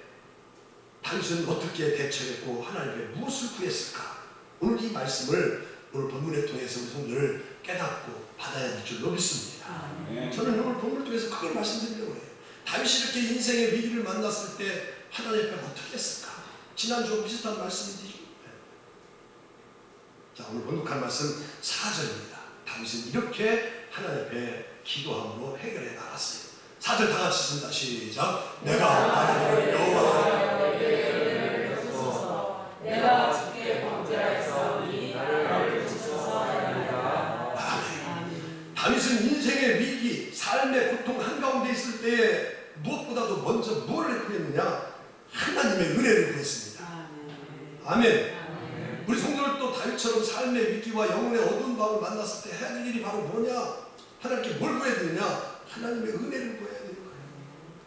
다윗은 어떻게 대처했고 하나님께 무엇을 구했을까? 오늘 이 말씀을 오늘 본문을 통해서 우리 성도를 깨닫고 받아야 할 줄로 믿습니다. 저는 오늘 본문을 통해서 그걸 말씀드리려고 해요. 다윗이 이렇게 인생의 위기를 만났을 때 하나님 앞에 어떻게 했을까? 지난주와 비슷한 말씀이지. 자, 오늘 본독한 말씀 4절입니다. 다윗은 이렇게 하나님 앞에 기도함으로 해결해 나갔어요. 4절 다 같이 쓴다. 시작. 내가 하나님을 여호와에게 내가 주께 범죄하였사오니 나를 고치소서 하나이다. 때에 무엇보다도 먼저 무엇을 구했느냐? 하나님의 은혜를 구했습니다. 아멘. 우리 성도들도 다윗처럼 삶의 위기와 영혼의 어두운 밤을 만났을 때 해야 될 일이 바로 뭐냐? 하나님께 뭘 구해야 되느냐? 하나님의 은혜를 구해야 되는 거예요.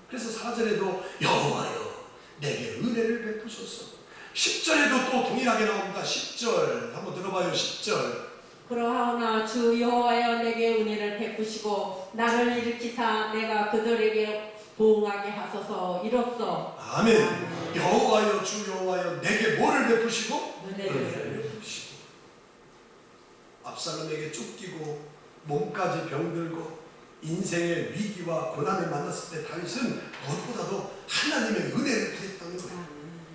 그래서 4절에도 여호와여 내게 은혜를 베푸소서. 10절에도 또 동일하게 나옵니다. 10절 한번 들어봐요. 10절. 그러하오나 주 여호와여 내게 은혜를 베푸시고 나를 일으키사 내가 그들에게 보응하게 하소서. 이로써 아멘. 여호와여 주 여호와여 내게 뭐를 베푸시고? 은혜를 베푸시고. 압살롬에게 쫓기고 몸까지 병들고 인생의 위기와 고난을 만났을 때 다윗은 무엇보다도 하나님의 은혜를 구했다는 거예요.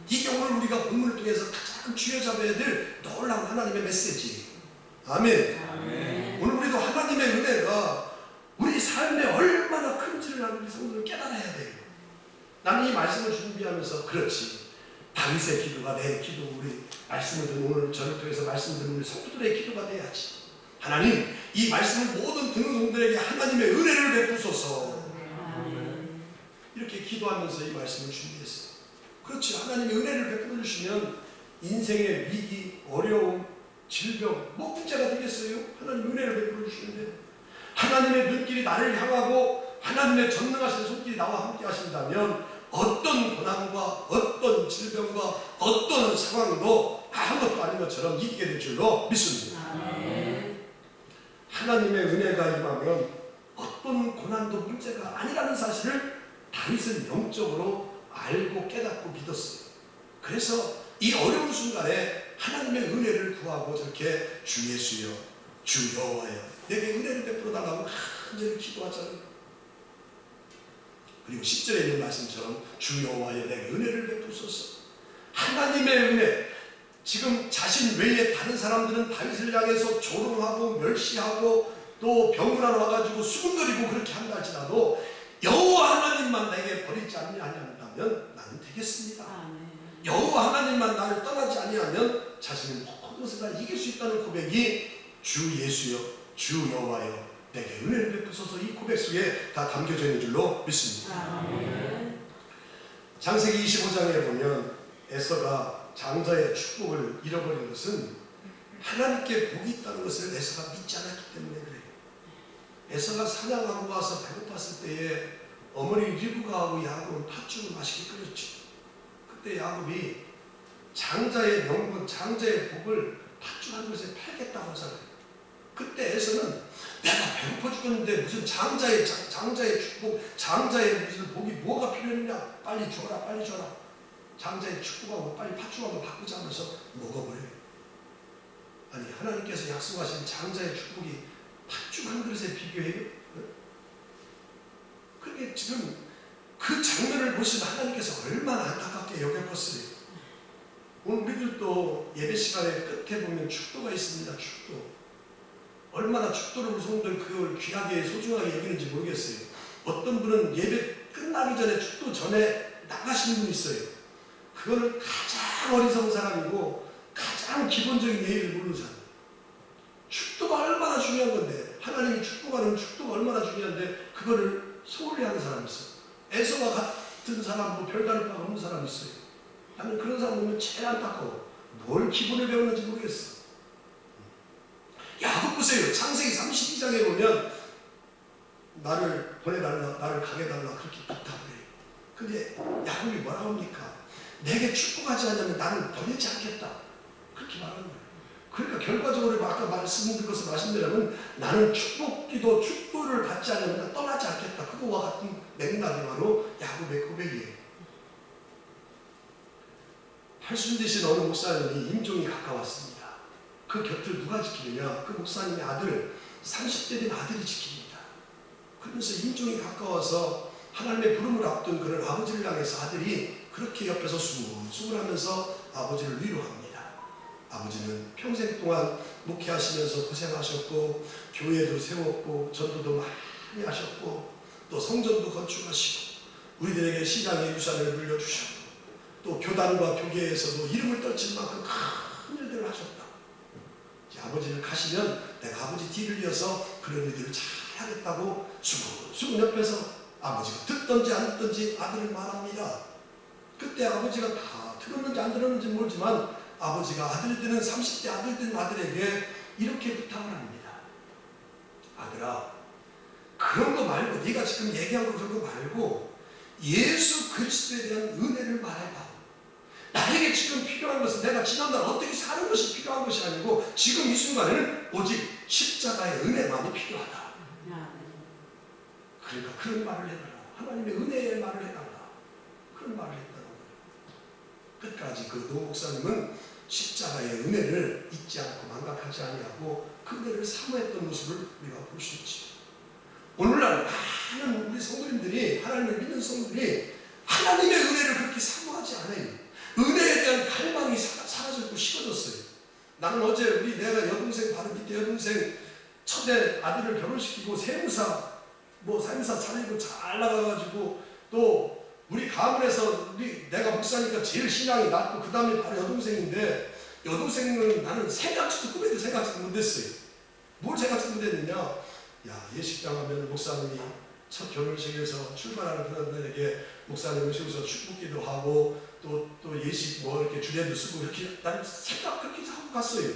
이게 오늘 우리가 본문을 통해서 가장 쥐어잡아야 될 놀라운 하나님의 메시지. 아멘. 오늘 우리도 하나님의 은혜가 우리 삶에 얼마나 큰지를 우리 성도들 깨달아야 돼요. 나는 이 말씀을 준비하면서 그렇지. 다윗의 기도가 내 기도, 우리 말씀을 듣는 오늘 저를 통해서 말씀을 듣는 우리 성도들의 기도가 돼야지. 하나님, 이 말씀을 모든 듣는 성도들에게 하나님의 은혜를 베푸소서. 이렇게 기도하면서 이 말씀을 준비했어요. 그렇지. 하나님의 은혜를 베풀어 주시면 인생의 위기, 어려움, 질병, 뭐 문제가 되겠어요? 하나님 은혜를 베풀어 주시는데 하나님의 눈길이 나를 향하고 하나님의 전능하신 손길이 나와 함께 하신다면 어떤 고난과 어떤 질병과 어떤 상황도 아무것도 아닌 것처럼 이기게 될 줄로 믿습니다. 하나님의 은혜가 임하면 어떤 고난도 문제가 아니라는 사실을 다윗은 영적으로 알고 깨닫고 믿었어요. 그래서 이 어려운 순간에 하나님의 은혜를 구하고 저렇게 주 예수여 주 여호와여 내게 은혜를 베풀어 달라고 간절히 기도하잖아요. 그리고 10절에 있는 말씀처럼 주 여호와여 내게 은혜를 베푸소서. 하나님의 은혜. 지금 자신 외에 다른 사람들은 다윗을 향해서 조롱하고 멸시하고 또 병문안 와가지고 수군거리고 그렇게 한다 할지라도 여호와 하나님만 내게 버리지 아니한다면 나는 되겠습니다. 여호와 하나님만 나를 떠나지 아니하면 자신은 모든 것을 다 이길 수 있다는 고백이 주 예수여 주 여호와여 내게 은혜를 베푸소서. 이 고백 속에 다 담겨져 있는 줄로 믿습니다. 창세기 25장에 보면 에서가 장자의 축복을 잃어버린 것은 하나님께 복이 있다는 것을 에서가 믿지 않았기 때문에 그래요. 에서가 사냥하고 와서 배고팠을 때에 어머니 리브가하고 야곱은 팥죽을 맛있게 끓였죠. 그때 야곱이 장자의 명분, 장자의 복을 팥죽 한 그릇에 팔겠다고 하잖아요. 그때 에서는 내가 배고파 죽었는데 무슨 장자의 축복, 장자의 무슨 복이 뭐가 필요했냐? 빨리 줘라, 빨리 줘라. 장자의 축복하고 빨리 팥죽하고 바꾸자 하면서 먹어버려요. 아니 하나님께서 약속하신 장자의 축복이 팥죽 한 그릇에 비교해요? 그게 지금 그 장면을 보시면 하나님께서 얼마나 안타깝게 여겼겠어요. 오늘 우리들도 예배 시간에 끝에 보면 축도가 있습니다. 축도. 얼마나 축도를 우리 성도들 그걸 귀하게 소중하게 여기는지 모르겠어요. 어떤 분은 예배 끝나기 전에 축도 전에 나가시는 분이 있어요. 그거는 가장 어리석은 사람이고 가장 기본적인 예의를 모르는 사람. 축도가 얼마나 중요한 건데 하나님이 축복하는 축도가 얼마나 중요한데 그거를 소홀히 하는 사람이 있어요. 에서와 같은 사람, 뭐 별다를 바가 없는 사람이 있어요. 나는 그런 사람 보면 제일 안타까워. 뭘 기본을 배웠는지 모르겠어. 야곱 보세요. 창세기 32장에 보면 나를 보내달라, 나를 가게 달라 그렇게 부탁을 해요. 근데 야곱이 뭐라고 합니까? 내게 축복하지 않으면 나는 보내지 않겠다. 그렇게 말하는 거예요. 그러니까 결과적으로 아까 말씀드린 것을 말씀드리면 나는 축복기도 축도를 받지 않으면 떠나지 않겠다. 그거와 같은 맥락이 바로 야곱의 고백이에요. 팔순 되신 어느 목사님이 임종이 가까웠습니다. 그 곁을 누가 지키느냐? 그 목사님의 아들, 30대 된 아들이 지킵니다. 그러면서 임종이 가까워서 하나님의 부름을 앞둔 그런 아버지를 향해서 아들이 그렇게 옆에서 수군하면서 아버지를 위로합니다. 아버지는 평생 동안 목회하시면서 고생하셨고 교회도 세웠고 전도도 많이 하셨고 또 성전도 건축하시고 우리들에게 신앙의 유산을 물려주셨고 또 교단과 교계에서도 이름을 떨칠 만큼 큰 일들을 하셨다. 이제 아버지를 가시면 내가 아버지 뒤를 이어서 그런 일들을 잘 하겠다고 수군 옆에서 아버지가 듣든지 안 듣든지 아들을 말합니다. 그때 아버지가 다 들었는지 안 들었는지 모르지만 아버지가 아들 되는 30대 아들 된 아들에게 이렇게 부탁을 합니다. 아들아, 그런 거 말고, 네가 지금 얘기한 거 그런 거 말고 예수 그리스도에 대한 은혜를 말해봐. 나에게 지금 필요한 것은 내가 지난날 어떻게 사는 것이 필요한 것이 아니고 지금 이 순간에는 오직 십자가의 은혜만이 필요하다. 그러니까 그런 말을 해달라. 하나님의 은혜의 말을 해달라. 그런 말을 했다는 거예요. 끝까지 그 노 목사님은 십자가의 은혜를 잊지 않고 망각하지 아니하고 그 은혜를 사모했던 모습을 우리가 볼 수 있지. 오늘날 많은 우리 성도님들이, 하나님을 믿는 성도들이 하나님의 은혜를 그렇게 사모하지 않아요. 은혜에 대한 갈망이 사라졌고 식어졌어요. 나는 어제 내가 여동생 바로 밑에 여동생 첫째 아들을 결혼시키고 세무사 사무사 차리고 잘 나가가지고 또 우리 가문에서 내가 목사니까 제일 신앙이 낮고 그 다음에 바로 여동생인데 여동생은 나는 생각지도 꿈에도 생각지도 못했어요. 뭘 생각지도 못했느냐? 야, 예식장 하면 목사님이 첫 결혼식에서 출발하는 그런 날에게 목사님을 세워서 축복기도 하고 또 예식 이렇게 주례도 쓰고 이렇게 나는 생각 그렇게 하고 갔어요.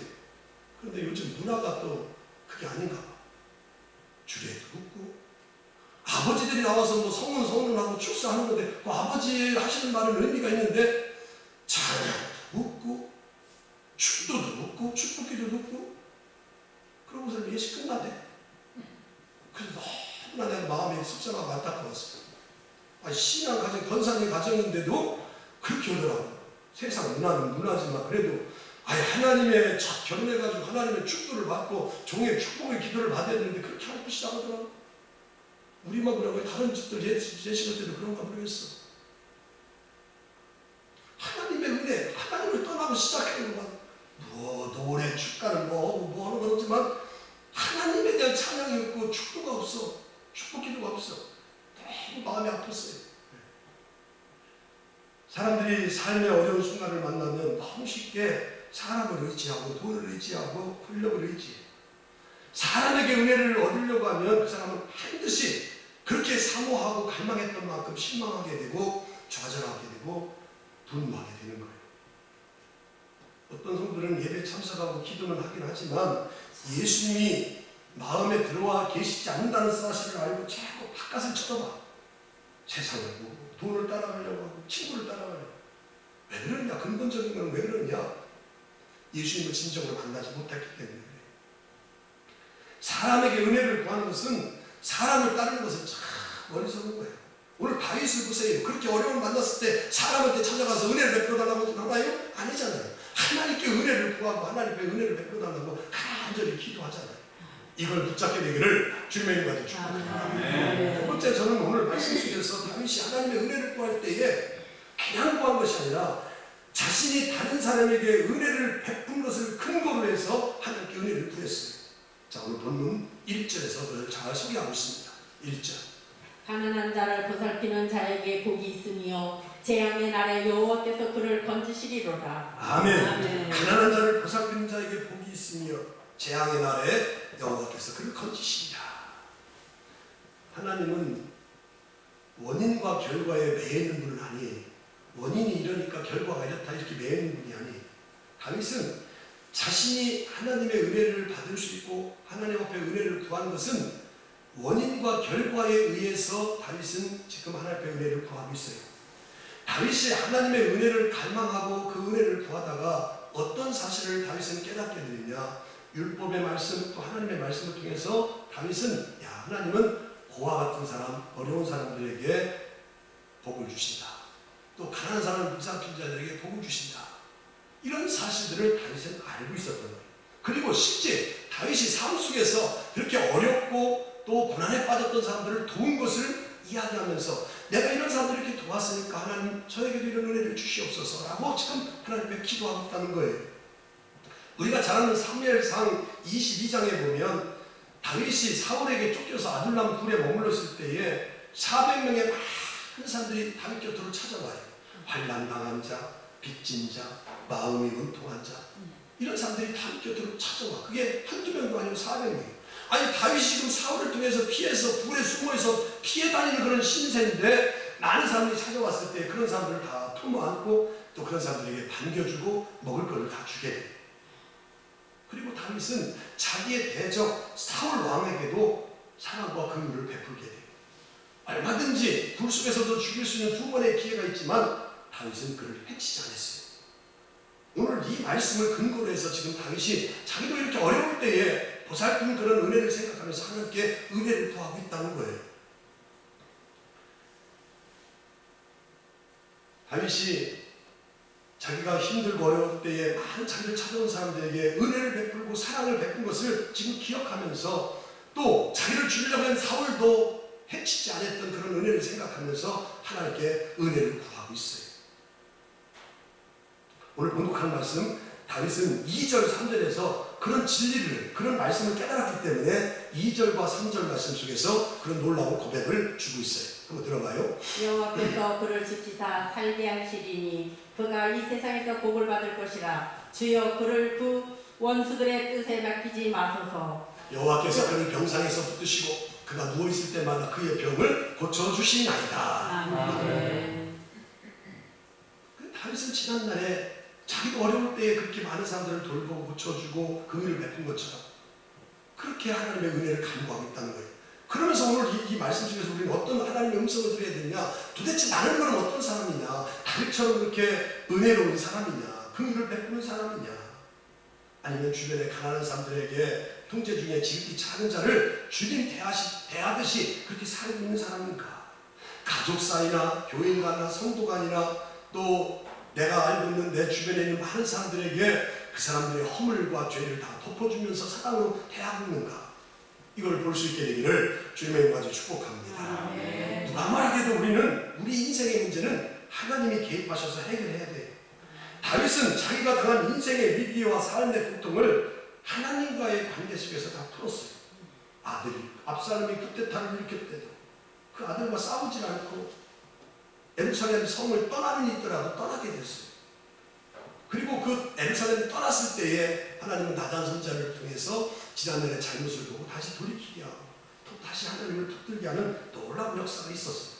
그런데 요즘 문화가 또 그게 아닌가 봐. 주례도 묻고 아버지들이 나와서 성문하고 축사하는 건데 그 아버지 하시는 말은 의미가 있는데 찬양도 묻고 축도도 묻고 축복기도 묻고 그러고서 예식 끝나대. 그래서 너무나 내가 마음이 속상하고 안타까웠어요. 신앙 가정, 권사님 가정인데도 그렇게 오더라고요. 세상 문화는 문화지만 그래도 하나님의 첫 결혼해가지고 하나님의 축도를 받고 종의 축복의 기도를 받아야 되는데 그렇게 할 것이라고 하더라고요. 우리만 그런 거예요. 다른 집들 예식할 때도 그런가 모르겠어. 하나님의 은혜, 하나님을 떠나고 시작하는 건 노래, 축가는 하는 건 없지만 하나님에 대한 찬양이 없고 축도가 없어. 축복 기도가 없어. 너무 마음이 아팠어요. 사람들이 삶의 어려운 순간을 만나면 너무 쉽게 사람을 의지하고 돈을 의지하고 권력을 의지해. 사람에게 은혜를 얻으려고 하면 그 사람은 반드시 그렇게 사모하고 갈망했던 만큼 실망하게 되고 좌절하게 되고 분노하게 되는 거예요. 어떤 성도들은 예배 참석하고 기도는 하긴 하지만 예수님이 마음에 들어와 계시지 않는다는 사실을 알고 자꾸 바깥을 쳐다봐. 세상을 보고 돈을 따라가려고 하고 친구를 따라가려고. 왜 그러냐? 근본적인 건 왜 그러냐? 예수님을 진정으로 만나지 못했기 때문에 그래요. 사람에게 은혜를 구하는 것은 사람을 따르는 것은 참 어리석은 거예요. 오늘 다윗을 보세요. 그렇게 어려움을 만났을 때 사람한테 찾아가서 은혜를 베풀어달라고 하나요? 아니잖아요. 하나님께 은혜를 구하고 하나님께 은혜를 베풀어달라고 간절히 기도하잖아요. 이걸 붙잡게 되기를 주님의 이름으로 축복합니다. 두 번째, 저는 오늘 말씀 속에서 다윗이 하나님의 은혜를 구할 때에 그냥 구한 것이 아니라 자신이 다른 사람에게 은혜를 베푼 것을 근거로 해서 하나님께 은혜를 구했어요. 자, 오늘 본문 1절에서 그걸 잘 소개하고 있습니다. 1절. 가난한 자를 보살피는 자에게 복이 있으며 재앙의 날에 여호와께서 그를 건지시리로다. 아멘. 가난한 자를 보살피는 자에게 복이 있으며 재앙의 날에 여호와께서 그를 건지시리라. 하나님은 원인과 결과에 매이는 분은 아니에요. 원인이 이러니까 결과가 이렇다 이렇게 매이는 분이 아니에요. 다윗은 자신이 하나님의 은혜를 받을 수 있고 하나님 앞에 은혜를 구한 것은 원인과 결과에 의해서 다윗은 지금 하나님 앞에 은혜를 구하고 있어요. 다윗이 하나님의 은혜를 갈망하고 그 은혜를 구하다가 어떤 사실을 다윗은 깨닫게 되느냐? 율법의 말씀 또 하나님의 말씀을 통해서 다윗은 하나님은 고아 같은 사람, 어려운 사람들에게 복을 주신다. 또 가난한 사람을 보살피는 자들에게 복을 주신다. 이런 사실들을 다윗은 알고 있었던 거예요. 그리고 실제 다윗이 삶 속에서 그렇게 어렵고 또 고난에 빠졌던 사람들을 도운 것을 이야기하면서 내가 이런 사람들을 이렇게 도왔으니까 하나님 저에게도 이런 은혜를 주시옵소서 라고 지금 하나님께 기도하고 있다는 거예요. 우리가 잘 아는 사무엘상 22장에 보면 다윗이 사울에게 쫓겨서 아둘람 굴에 머물렀을 때에 400명의 많은 사람들이 다윗 곁으로 찾아와요. 환난당한 자, 빚진 자, 마음이 원통한 자, 이런 사람들이 다윗 곁으로 찾아와. 그게 한두 명도 아니고 400명. 아니 다윗이 지금 사울을 통해서 피해서 굴에 숨어서 피해 다니는 그런 신세인데 많은 사람들이 찾아왔을 때 그런 사람들을 다 품어 안고 또 그런 사람들에게 반겨주고 먹을 것을 다 주게 돼요. 그리고 다윗은 자기의 대적 사울 왕에게도 사랑과 긍휼을 베풀게 돼요. 얼마든지 불 속에서도 죽일 수 있는 두 번의 기회가 있지만 다윗은 그를 해치지 않았어요. 오늘 이 말씀을 근거로 해서 지금 다윗이 자기도 이렇게 어려울 때에 보살핀 그런 은혜를 생각하면서 하나님께 은혜를 구하고 있다는 거예요. 다윗이 자기가 힘들고 어려울 때에 많은 자기를 찾아온 사람들에게 은혜를 베풀고 사랑을 베푼 것을 지금 기억하면서 또 자기를 죽이려면 사울도 해치지 않았던 그런 은혜를 생각하면서 하나님께 은혜를 구하고 있어요. 오늘 본독한 말씀 다윗은 2절 3절에서 그런 진리를 그런 말씀을 깨달았기 때문에 2절과 3절 말씀 속에서 그런 놀라운 고백을 주고 있어요. 한번 들어봐요. 여호와께서 그를 지키사 살게 하시리니 그가 이 세상에서 복을 받을 것이라. 주여 그를 그 원수들의 뜻에 맡기지 마소서. 여호와께서 그를 병상에서 붙드시고 그가 누워있을 때마다 그의 병을 고쳐주시나이다. 아멘. 다윗은 지난날에 자기도 어려울 때에 그렇게 많은 사람들을 돌보고 고쳐주고 긍휼을 베푼 것처럼 그렇게 하나님의 은혜를 간구하고 있다는 거예요. 그러면서 오늘 이 말씀 중에서 우리는 어떤 하나님의 음성을 들어야 되느냐, 도대체 나는 그럼 어떤 사람이냐, 다윗처럼 그렇게 은혜로운 사람이냐, 긍휼을 베푸는 사람이냐, 아니면 주변에 가난한 사람들에게 통제 중에 지극히 작은 자를 주님 대하듯이 그렇게 살고 있는 사람인가? 가족 사이나 교인간이나 성도간이나 또 내가 알고 있는 내 주변에 있는 많은 사람들에게 그 사람들의 허물과 죄를 다 덮어주면서 사랑으로 대하고 있는가? 이걸 볼 수 있게 되기를 주님의 이름으로 축복합니다. 아멘. 누가 말하게도 우리는 우리 인생의 문제는 하나님이 개입하셔서 해결해야 돼요. 다윗은 자기가 당한 인생의 위기와 삶의 고통을 하나님과의 관계 속에서 다 풀었어요. 아들이 압살롬이 쿠데타를 일으켰대도 그 아들과 싸우지 않고 예루살렘 성을 떠나는 있더라도 떠나게 됐어요. 그리고 그 예루살렘을 떠났을 때에 하나님은 나단 선지자를 통해서 지난날의 잘못을 보고 다시 돌이키게 하고 또 다시 하나님을 붙들게 하는 놀라운 역사가 있었어요.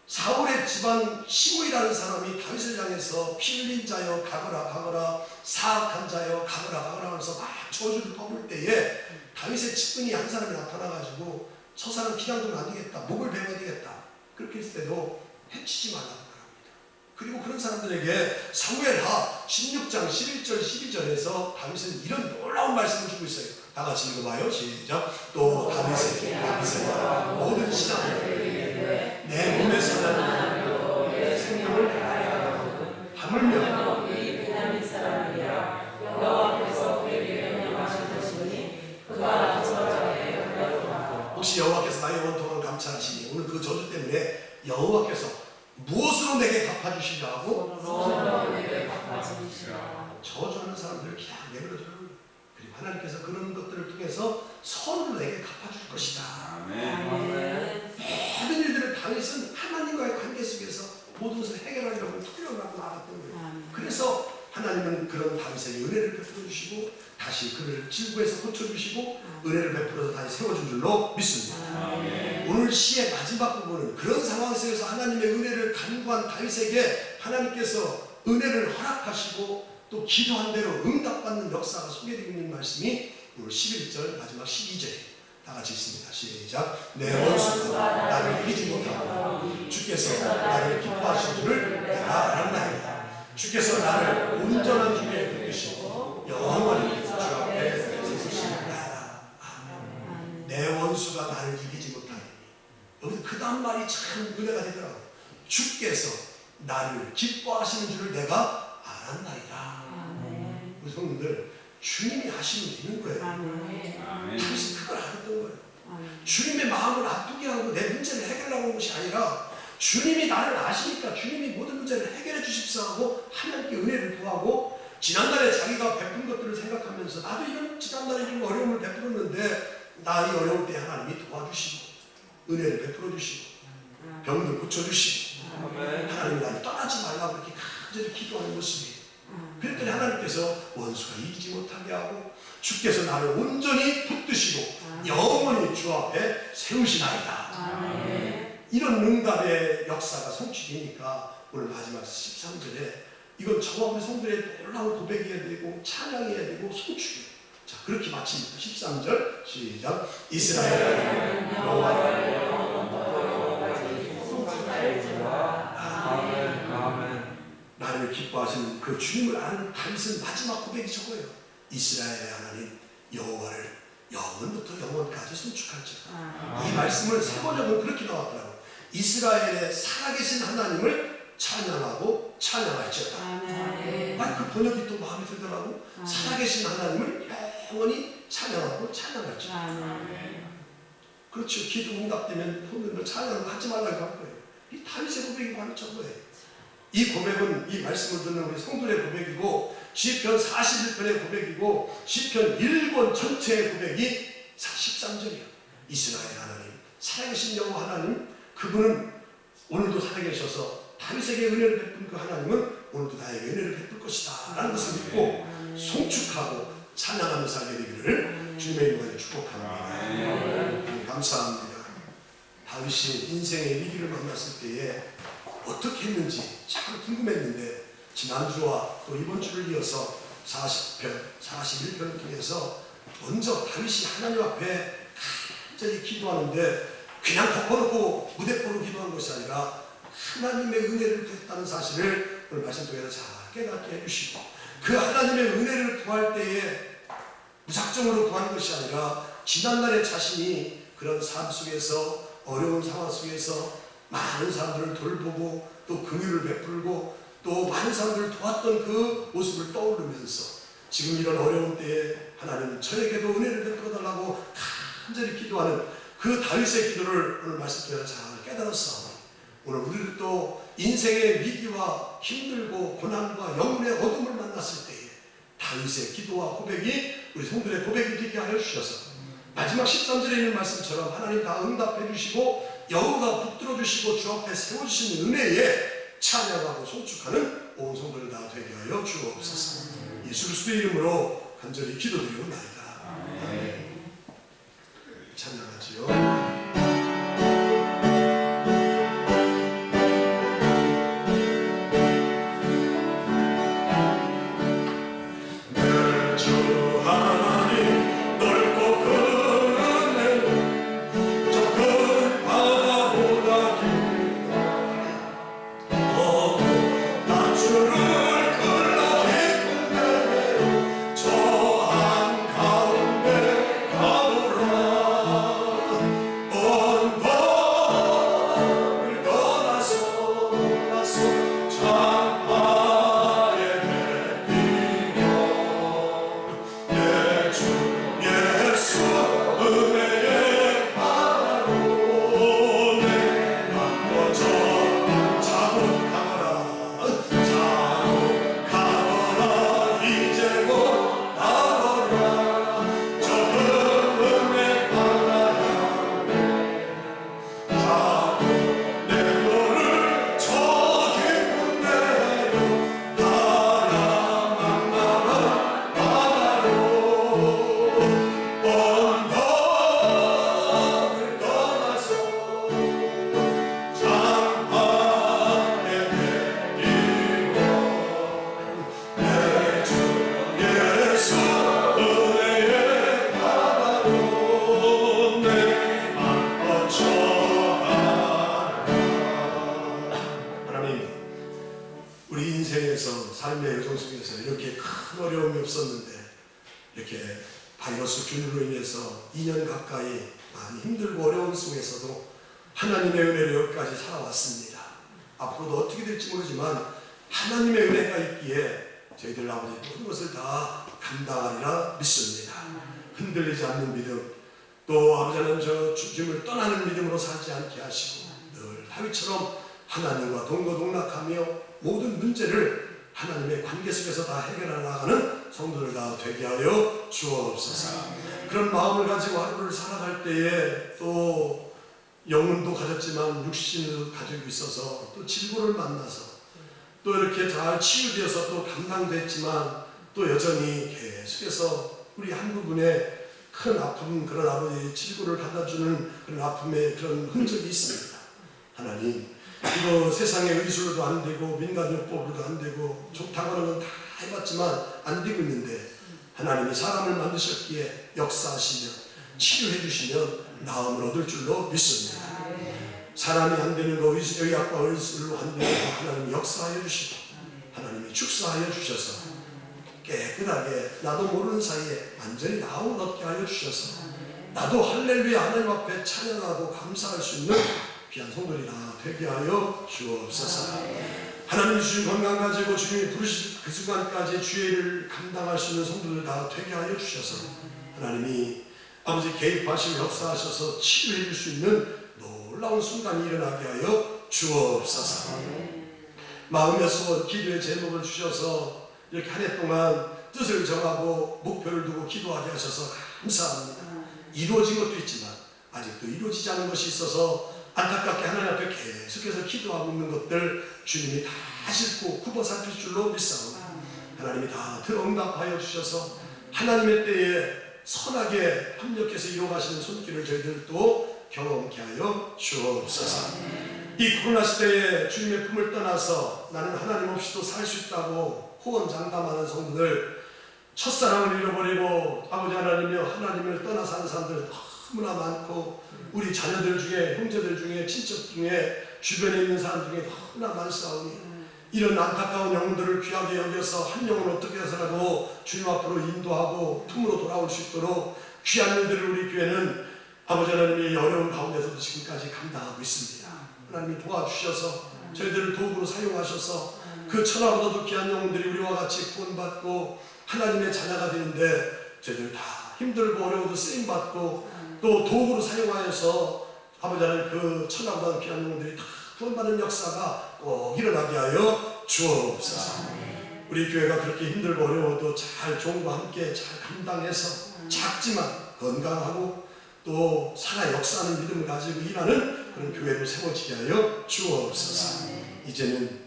사울의 집안 시므이라는 사람이 다윗을 향해서 피 흘린 자여 가거라 가거라, 사악한 자여 가거라 가거라 하면서 막 저주를 퍼부을 때에 다윗의 측근이 한 사람이 나타나가지고 저 사람 그냥 두면 안 되겠다, 목을 베어야 되겠다, 그렇게 했을 때도 해치지 말라고 말합니다. 그리고 그런 사람들에게 사무엘하 16장 11절 12절에서 다윗은 이런 놀라운 말씀을 주고 있어요. 다 같이 읽어봐요. 시작. 또 다윗의 다윗의 모든 신앙을 내 몸에서 나는 내 생명을 다하여 하물며 베냐민 사람이라. 여호와께서 그에게 명하신 것이니 그가 저자에 걸렸도다. 혹시 여호와께서 나의 원통을 감찰하시니 오늘 그 저주 때문에 여호와께서 무엇으로 내게 갚아주시려고? 손으로 내게 갚아주시라. 저주하는 사람들을 그냥 내버려두는 거예요. 그리고 하나님께서 그런 것들을 통해서 선으로 내게 갚아줄 것이다. 아멘. 모든 일들을 다윗은 하나님과의 관계 속에서 모든 것을 해결하려고 투명하고 나갔던 거예요. 그래서 하나님은 그런 다윗에게 은혜를 베풀어 주시고 다시 그를 질고해서 고쳐주시고 은혜를 베풀어서 다시 세워준 줄로 믿습니다. 오늘 시의 마지막 부분은 그런 상황 속에서 하나님의 은혜를 간구한 다윗에게 하나님께서 은혜를 허락하시고 또 기도한 대로 응답받는 역사가 소개되고 있는 말씀이 오늘 11절 마지막 12절에 다 같이 있습니다. 시작. 내 원수가 나를 이기지 못하고 주께서 나를 기뻐하신 줄을 내가 알았나이다. 주께서 나를 온전한 중에 붙드시고 영원히 주 앞에 세우시리라. 아멘. 내 원수가 나를 이기지 못하니, 여기 그 다음 말이 참 은혜가 되더라고요. 주께서 나를 기뻐하시는 줄을 내가 알았나이다. 우리 성도들, 주님이 하시면 되는 거예요. 그래서 그걸 알았던 거예요. 주님의 마음을 아프게 하고 내 문제를 해결하고 온 것이 아니라 주님이 나를 아시니까 주님이 모든 문제를 해결해 주십사 하고 하나님께 은혜를 구하고 지난달에 자기가 베푼 것들을 생각하면서 나도 이런 지난달에 이런 어려움을 베풀었는데 나 이 어려울 때 하나님이 도와주시고 은혜를 베풀어 주시고 병들 고쳐주시고 하나님이 나를 떠나지 말라고 이렇게 간절히 기도하는 모습이 그랬더니 하나님께서 원수가 이기지 못하게 하고 주께서 나를 온전히 붙드시고 영원히 주 앞에 세우시나이다. 이런 응답의 역사가 성취되니까 오늘 마지막 13절에 이건 저와 우리 성도의 놀라운 고백이어야 되고 찬양해야 되고 송축이에요. 자, 그렇게 마칩니다. 13절 시작. 이스라엘은 여호와를 나를 기뻐하시는 그 주님을 아는 다윗은 마지막 고백이 저거예요. 이스라엘의 하나님 여호와를 영원부터 영원까지 송축할지어다. 이 말씀을 세 번역은 그렇게 나왔더라고요. 이스라엘의 살아계신 하나님을 찬양하고 찬양할지어다. 아니 그 번역이 또 마음에 들더라고. 살아계신 하나님을 영원히 찬양하고 찬양할지어다. 그렇죠. 기도 응답되면 손들면 찬양을 하지 말라고 할 거예요. 이 다윗의 고백이 바로 저거예요. 이 고백은 이 말씀을 듣는 우리 성도의 고백이고 시편 41편의 고백이고 시편 1권 전체의 고백이 13절이에요. 이스라엘 하나님, 살아계신 여호와 하나님, 그분은 오늘도 살아계셔서 다윗에게 은혜를 베푼 그 하나님은 오늘도 나에게 은혜를 베풀 것이다 라는 것을 믿고 송축하고 찬양하며 살게 되기를 주님의 이름으로 축복합니다. 감사합니다. 다윗이 인생의 위기를 만났을 때에 어떻게 했는지 참 궁금했는데 지난주와 또 이번 주를 이어서 40편, 41편을 통해서 먼저 다윗이 하나님 앞에 간절히 기도하는데 그냥 덮어놓고 무대포로 기도한 것이 아니라 하나님의 은혜를 구했다는 사실을 오늘 말씀 통해서 잘 깨닫게 해주시고 그 하나님의 은혜를 구할 때에 무작정으로 구하는 것이 아니라 지난날의 자신이 그런 삶 속에서 어려운 상황 속에서 많은 사람들을 돌보고 또 긍휼을 베풀고 또 많은 사람들을 도왔던 그 모습을 떠오르면서 지금 이런 어려운 때에 하나님 저에게도 은혜를 베풀어 달라고 간절히 기도하는 그 다윗의 기도를 오늘 말씀 통해서 잘 깨달았사오니 오늘 우리도 또 인생의 위기와 힘들고 고난과 영혼의 어둠을 만났을 때에 다윗의 기도와 고백이 우리 성도의 고백이 되게 하여 주셔서 마지막 13절에 있는 말씀처럼 하나님 다 응답해 주시고 여호가 붙들어 주시고 주 앞에 세워주신 은혜에 찬양하고 송축하는 온 성도를 다 되게 하여 주옵소서. 예수 그리스도의 이름으로 간절히 기도드리옵나이다. 아멘. 찬양하지요. 삶의 여정 속에서 이렇게 큰 어려움이 없었는데 이렇게 바이러스 균으로 인해서 2년 가까이 많이 힘들고 어려운 속에서도 하나님의 은혜로 여기까지 살아왔습니다. 앞으로도 어떻게 될지 모르지만 하나님의 은혜가 있기에 저희들 아버지 모든 것을 다 감당하리라 믿습니다. 흔들리지 않는 믿음, 또 아버지는 저 주님을 떠나는 믿음으로 살지 않게 하시고 늘 다윗처럼 하나님과 동거동락하며 모든 문제를 하나님의 관계 속에서 다 해결해 나가는 성도들 다 되게 하여 주옵소서. 그런 마음을 가지고 하루를 살아갈 때에 또 영혼도 가졌지만 육신도 가지고 있어서 또 질고를 만나서 또 이렇게 잘 치유되어서 또 감당됐지만 또 여전히 계속해서 우리 한 부분에 큰 아픔, 그런 아버지의 질고를 갖다주는 그런 아픔의 그런 흔적이 있습니다. 하나님, 이거 세상의 의술로도 안 되고 민간요법으로도 안 되고 좋다고 하는 건 다 해봤지만 안 되고 있는데 하나님이 사람을 만드셨기에 역사하시면 치료해 주시면 나음을 얻을 줄로 믿습니다. 사람이 안 되는 거 의학과 의술로 안 되는 거 하나님이 역사하여 주시고 하나님이 축사하여 주셔서 깨끗하게 나도 모르는 사이에 완전히 나음을 얻게 하여 주셔서 나도 할렐루야 하나님 앞에 찬양하고 감사할 수 있는 귀한 성도들이 다 되게 하여 주옵소서. 하나님 주신 건강 가지고 주님이 부르신 그 순간까지 주의 일을 감당할 수 있는 성도들 다 되게 하여 주셔서 하나님이 아버지 개입하시고 역사하셔서 치유해 줄 수 있는 놀라운 순간이 일어나게 하여 주옵소서. 마음의 소원, 기도의 제목을 주셔서 이렇게 한 해 동안 뜻을 정하고 목표를 두고 기도하게 하셔서 감사합니다. 이루어진 것도 있지만 아직도 이루어지지 않은 것이 있어서 안타깝게 하나님 앞에 계속해서 기도하고 있는 것들 주님이 다 싣고 굽어 살필 줄로 믿사오니 하나님이 다 들응답하여 주셔서 하나님의 때에 선하게 협력해서 이루어가시는 손길을 저희들도 경험케 하여 주옵소서. 이 코로나 시대에 주님의 품을 떠나서 나는 하나님 없이도 살 수 있다고 호언장담하는 성도들, 첫사랑을 잃어버리고 아버지 하나님이여 하나님을 떠나 사는 사람들 너무나 많고 우리 자녀들 중에 형제들 중에 친척 중에 주변에 있는 사람 중에 너무나 많사오니 이런 안타까운 영혼들을 귀하게 여겨서 한 영혼 어떻게 해서라도 주님 앞으로 인도하고 품으로 돌아올 수 있도록 귀한 일들을 우리 교회는 아버지 하나님이 어려운 가운데서도 지금까지 감당하고 있습니다. 하나님이 도와주셔서 저희들을 도구로 사용하셔서 그 천하보다도 귀한 영혼들이 우리와 같이 구원받고 하나님의 자녀가 되는데 저희들 다 힘들고 어려워도 쓰임받고 또 도구로 사용하여서 아버지 하나님 그 천하보다 귀한 영혼들이 다 구원받는 역사가 꼭 일어나게 하여 주옵소서. 우리 교회가 그렇게 힘들고 어려워도 잘 종과 함께 잘 감당해서 작지만 건강하고 또 살아 역사하는 믿음을 가지고 일하는 그런 교회로 세워지게 하여 주옵소서. 이제는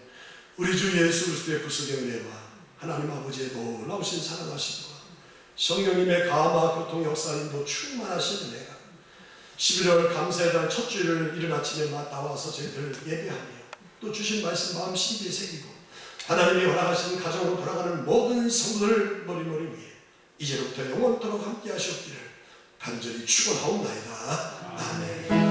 우리 주 예수 그리스도의 구속의 은혜와 하나님 아버지의 놀라우신 사랑하심과 성령님의 감화 교통 역사님도 충만하신 은혜가 11월 감사의 달 첫 주일을 이른 아침에 나와서 저희들 예배하며 또 주신 말씀 마음 심기에 새기고 하나님이 허락하신 가정으로 돌아가는 모든 성도들 머리머리 위에 이제부터 영원토록 함께 하시옵기를 간절히 축원하옵나이다. 아멘.